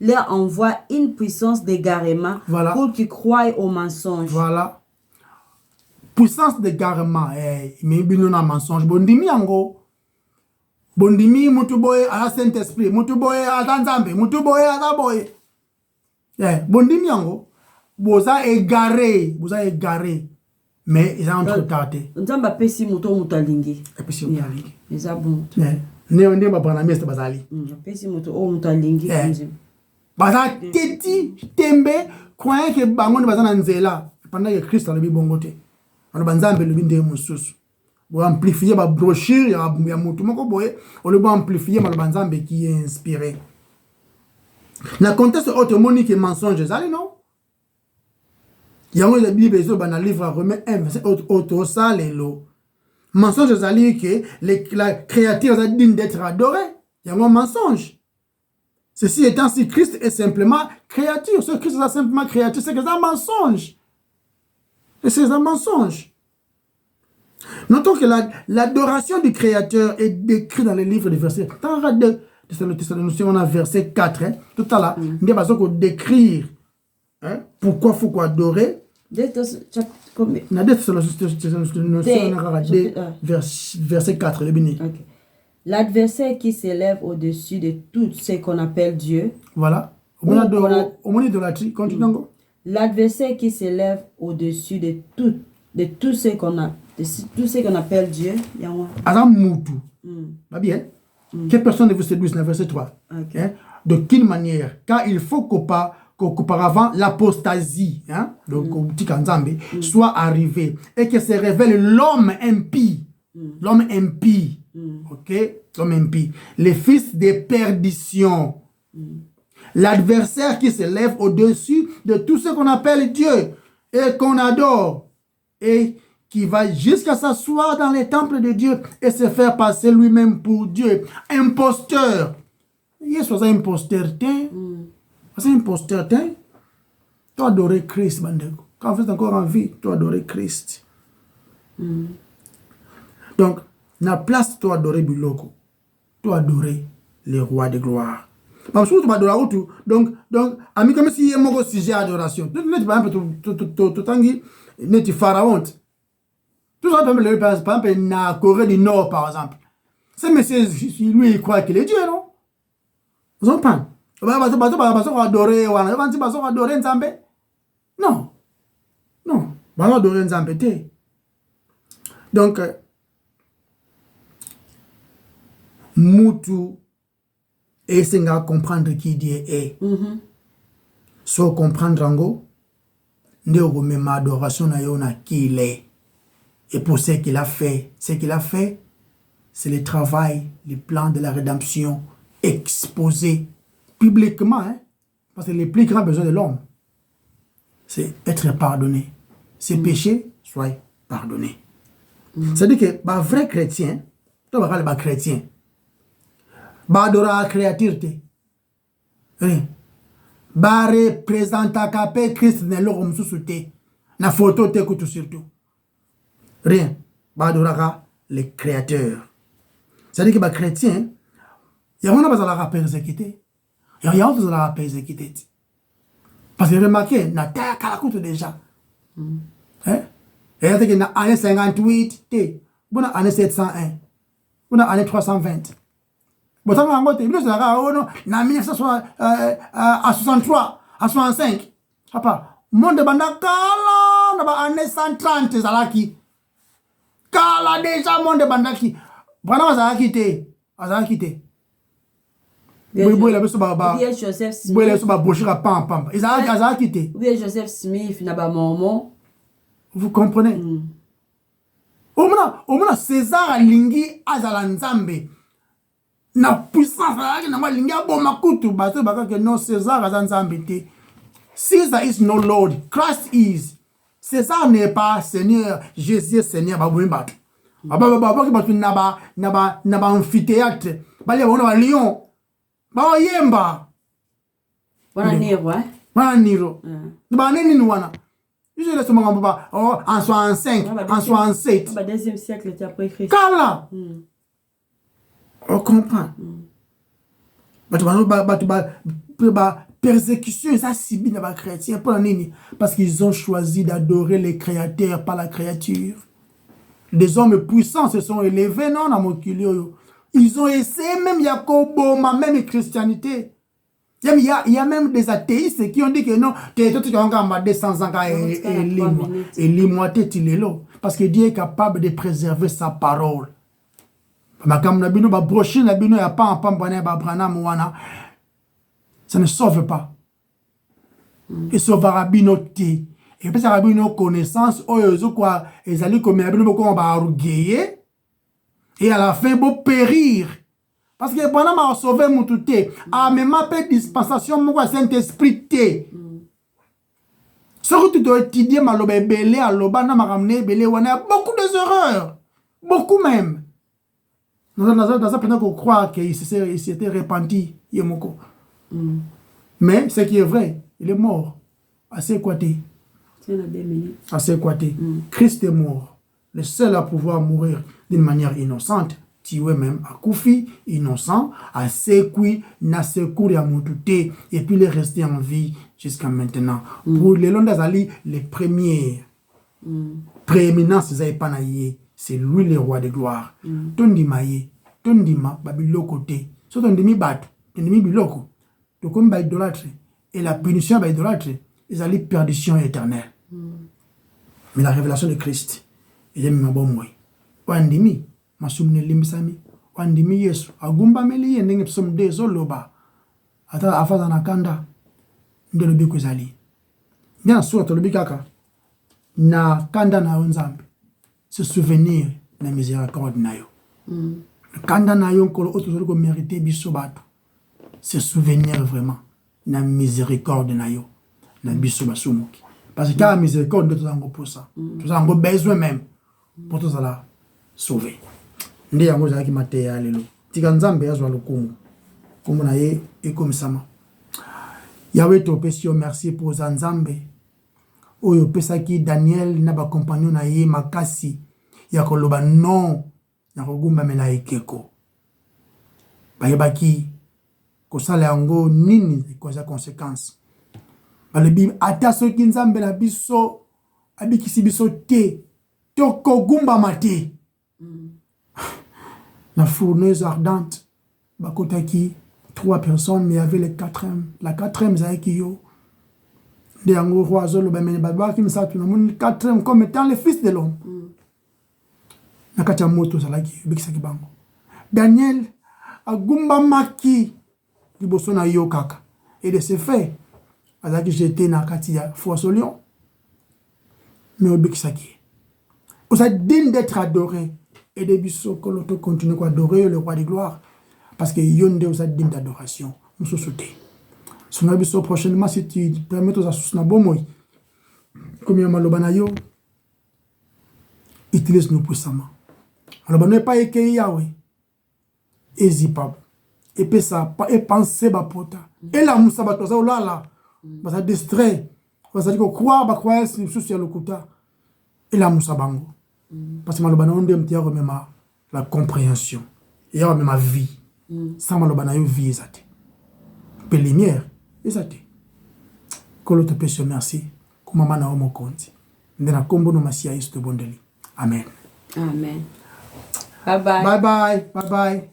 leur envoie une puissance d'égarement pour qu'ils croient aux mensonges. Voilà. Puissance d'égarement. Mais il y a un mensonge. Bondimi ango. Bondimi mutuboye à la Saint-Esprit. Mutuboye à Tanzambe. Mutuboye à Taboye. Bondimi ango. Vous avez égaré. Vous avez égaré. Mais ils ont trop tardé. Nzamba pesi muto mutalingi. Pesi mutalingi. Ils ont bon. Ne ba bana meste bazali. Pesi muto o mutalingi. Baza teti tembe croyant que bango ne bazana nzela pendant que Christ a le bongote. On banzambe le binde mususu. Bo amplifier ba brochure ya mutu moko boye, on le amplifier mal banzambe qui est inspiré. Na contexte automonique et mensonge zali non? Il y a un Bible dans le livre Romains 1, verset auto salelo. Mensonge zali que la créature a digne d'être adorée. Il y a un mensonge. Ceci étant, si Christ est simplement créature, ce Christ est simplement créature, c'est que c'est un mensonge. Et c'est un mensonge. Notons que l'adoration du créateur est décrite dans le livre des versets. Dans le Thessaloniciens, on a verset 4. Tout à l'heure, on a besoin de décrire pourquoi il faut adorer. Verset 4, le béni. L'adversaire qui s'élève au-dessus de tout ce qu'on appelle Dieu. Voilà. L'adversaire qui s'élève au-dessus de tout ce qu'on appelle Dieu. Bien. Que personne ne vous séduise, dans verset 3. De quelle manière? Car il faut qu'auparavant l'apostasie, soit arrivée et que se révèle l'homme impie. L'homme impie. Ok? L'homme impie. Les fils de perdition. L'adversaire qui se lève au-dessus de tout ce qu'on appelle Dieu et qu'on adore. Et qui va jusqu'à s'asseoir dans les temples de Dieu et se faire passer lui-même pour Dieu. Imposteur. Yesu aza imposteur te. Aza imposteur te. Tu adorer Christ, bandeko. Quand vous êtes encore en vie, tu adorer Christ. Donc, na place tu adorer biloko. Tu adorer le roi de gloire. Parce que tu adorer tout. Donc, ami comme si il y a un sujet d'adoration. Tu n'es pas un peu tout tangi, n'est pharaon. Tout ça, par exemple, na Corée du Nord, par exemple. C'est monsieur, lui, il croit qu'il est Dieu, non? Vous en parlez? Adorer Nzambe? Non. Non. Bah, adorer Nzambe. Donc, Moutou et Senga comprendre qui Dieu est. So comprendre Rango, ne même adoration na yona qui il est. Et pour ce qu'il a fait, c'est le travail, le plan de la rédemption exposé publiquement, hein, parce que le plus grand besoin de l'homme, c'est être pardonné. Ses péchés soient pardonnés. C'est-à-dire que bah, vrai chrétien, tu vas parler de chrétien, bah adora créature, bah représenta capé Christ ne l'homme sous na photo te tout surtout. Rien. Bah adora le créateur. C'est-à-dire que bah chrétien, il y a pas besoin de persécuter. Il y a besoin de persécuter. Parce que remarquez, na terre kalakuto déjà. Hein? Et il y a que na année 58, bon année 701, bon année 320. Bon ça va en côté, nous na 1963, à 65. Papa, monde de banda kala na ba année 130 zalaki. Kala déjà monde de banda ki. Bwana zalaki te, azalaki te. Joseph Smith na ba Mormon. Vous comprenez? Omona César alingi azala nzambe. Na puissance na lingi aboma kutu bato bakake non César azala nzambe te. Caesar is no Lord, Christ is. César n'est pas Seigneur, Jésus est Seigneur baboui bato. Baba batu naba amphithéâtre. Bali ba lion. Ba yemba. Wana Nero, hein? Wana Nero. Ba nini ni wana? Je laisse mon papa en 65, en 67. Au deuxième siècle après Christ. Kala. On comprend. Persécution, ça subit les chrétiens parce qu'ils ont choisi d'adorer les créateurs par la créature. Des hommes puissants se sont élevés, non, dans mon culio. Ils ont essayé, même Yacobo, même la christianité. Il y a même des athéistes qui ont dit que non, que tout le monde a 200 ans et limoité Tilelo. Parce que Dieu est capable de préserver sa parole. Ça ne sauve pas. Et sauvera binoté. Et puis ça va une connaissance, et à la fin, il périr. Parce que pendant que je sauvé mon tout, même après dispensation, mon Saint-Esprit. Ce que tu dois étudier, il y a beaucoup d'erreurs. Beaucoup même. Dans un pendant qu'on croit qu'il s'était repenti. Mais ce qui est vrai, il est mort. Assez équaté. Assez équaté. Christ est mort. Le seul à pouvoir mourir d'une manière innocente. Tué même à Koufi, innocent, à Sekui, na secours à Moutouté, et puis il est resté en vie jusqu'à maintenant. Pour les Londazali, les premières prééminences, c'est lui le roi de gloire. Tondimaye, Tondima, Babilo côté, so Tondimi bat, Tondimi biloko, Tokom ba idolâtre, et la punition ba idolâtre, ils allaient perdition éternelle. Mais la révélation de Christ, il est même bon moi. Wandimi, masumne limbisami, wandimi Yesu, agumba meli yendenge psom de zoloba, ata afaza nakanda, ndelo biku zali. Bien sûr, tolobi kaka, na kanda na onzambe, se souvenir na miséricorde na yo. Kanda na yo kolo otozoli ko mériter biso bato, se souvenir vraiment na miséricorde na yo, na biso basumuki. Parce que la miséricorde de tout ça, pour ça. Tout ça, on a besoin même pour tout ça là sauver. Ndi yango za ki mateya lelo. Tika nzambe yazwa lokumu. comme on a et comme ça. Yahweh te pesi yo merci pour Zanzambe. Oyo pesaki Daniel na ba compagnon na ye makasi ya koloba non na kogumba mela ekeko. Bayebaki kosala yango nini koza conséquence. Balebi ata soki Nzambe na biso abikisi biso te tokogumba mate. La fourneuse ardente bakotaki 3 personnes, mais il y avait les 4e. La 4e, c'est qui yo. De yango roi zolo ba mene ba ki msa tu na mun 4e comme étant le fils de l'homme. Nakati moto salaki bikisa kibango. Daniel agumba maki liboso na yo kaka. Et de ce fait, azaki jeté na kati ya fosse au lion. Mais bikisa ki. On a digne d'être adoré et de biso koloto continue à adorer le roi de gloire. Parce que yonde vous a digne d'adoration. Nous souhaitons. Si nous avons prochainement, si tu permets aux associations na bon moi, comme Malobana yo, utilise-nous puissamment. Malobana n'est pas écrit Yahweh. Ezipab. Et puis ça, et penser ba pota. Et la moussa ba toza olala. Ba ça distrait. Ba ça dit ko croire ba croire c'est sur le kuta. Et la moussa bango. Parce que Malobana on dem tia même la compréhension. Et même ma vie. Sans malobana yo vie ezate. Pe lumière ezate. Kolo te pese merci. Kuma mana o mokonzi. Ndena kombo no masia isto bondeli. Amen. Amen. Bye bye. Bye bye. Bye bye.